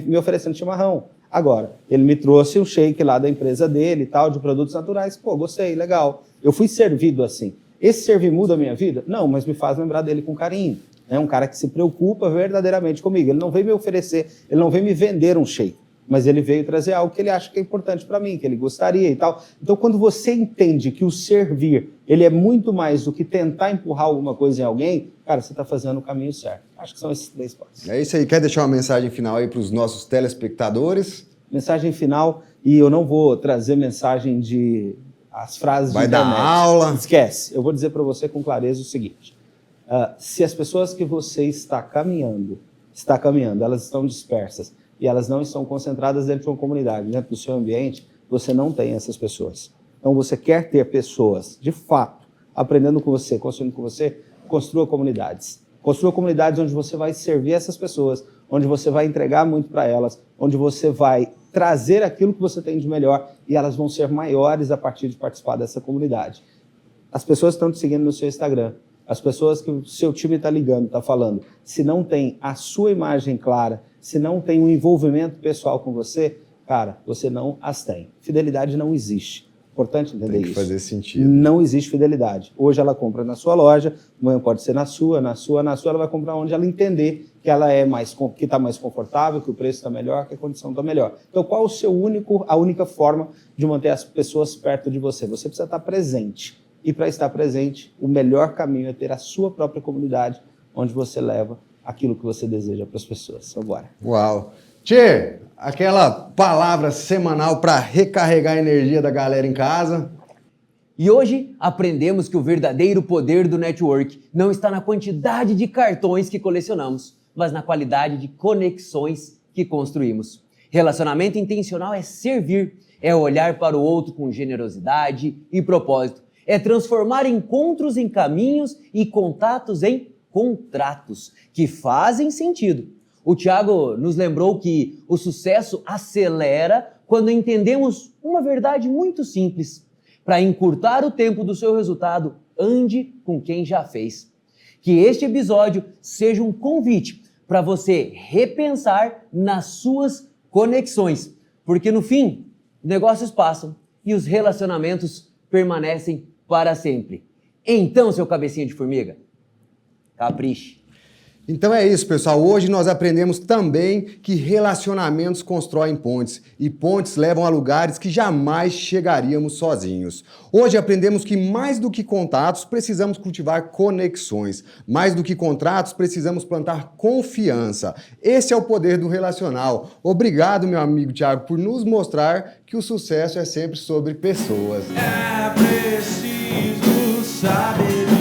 me oferecendo chimarrão. Agora, ele me trouxe um shake lá da empresa dele e tal, de produtos naturais. Pô, gostei, legal. Eu fui servido assim. Esse servir muda a minha vida? Não, mas me faz lembrar dele com carinho. É um cara que se preocupa verdadeiramente comigo. Ele não veio me oferecer, ele não veio me vender um shake, mas ele veio trazer algo que ele acha que é importante para mim, que ele gostaria e tal. Então, quando você entende que o servir, ele é muito mais do que tentar empurrar alguma coisa em alguém, cara, você está fazendo o caminho certo. Acho que são esses 3 passos. É isso aí. Quer deixar uma mensagem final aí para os nossos telespectadores? Mensagem final, e eu não vou trazer mensagem as frases de internet. Vai dar aula. Esquece. Eu vou dizer para você com clareza o seguinte. Se as pessoas que você está caminhando, elas estão dispersas e elas não estão concentradas dentro de uma comunidade, dentro do seu ambiente, você não tem essas pessoas. Então, você quer ter pessoas, de fato, aprendendo com você, construindo com você, construa comunidades. Construa comunidades onde você vai servir essas pessoas, onde você vai entregar muito para elas, onde você vai trazer aquilo que você tem de melhor e elas vão ser maiores a partir de participar dessa comunidade. As pessoas estão te seguindo no seu Instagram, as pessoas que o seu time está ligando, está falando, se não tem a sua imagem clara, se não tem um envolvimento pessoal com você, cara, você não as tem. Fidelidade não existe. Importante entender isso. Tem que fazer sentido. Não existe fidelidade. Hoje ela compra na sua loja, amanhã pode ser na sua, ela vai comprar onde ela entender que ela que está mais confortável, que o preço está melhor, que a condição está melhor. Então, qual a única forma de manter as pessoas perto de você? Você precisa estar presente. E para estar presente, o melhor caminho é ter a sua própria comunidade, onde você leva aquilo que você deseja para as pessoas. Então, bora. Uau! Tchê, aquela palavra semanal para recarregar a energia da galera em casa. E hoje aprendemos que o verdadeiro poder do network não está na quantidade de cartões que colecionamos, mas na qualidade de conexões que construímos. Relacionamento intencional é servir, é olhar para o outro com generosidade e propósito. É transformar encontros em caminhos e contatos em contratos que fazem sentido. O Thiago nos lembrou que o sucesso acelera quando entendemos uma verdade muito simples. Para encurtar o tempo do seu resultado, ande com quem já fez. Que este episódio seja um convite para você repensar nas suas conexões. Porque no fim, negócios passam e os relacionamentos permanecem para sempre. Então, seu cabecinha de formiga, capriche. Então é isso, pessoal. Hoje nós aprendemos também que relacionamentos constroem pontes e pontes levam a lugares que jamais chegaríamos sozinhos. Hoje aprendemos que mais do que contatos, precisamos cultivar conexões. Mais do que contratos, precisamos plantar confiança. Esse é o poder do relacional. Obrigado, meu amigo Thiago, por nos mostrar que o sucesso é sempre sobre pessoas. É preciso saber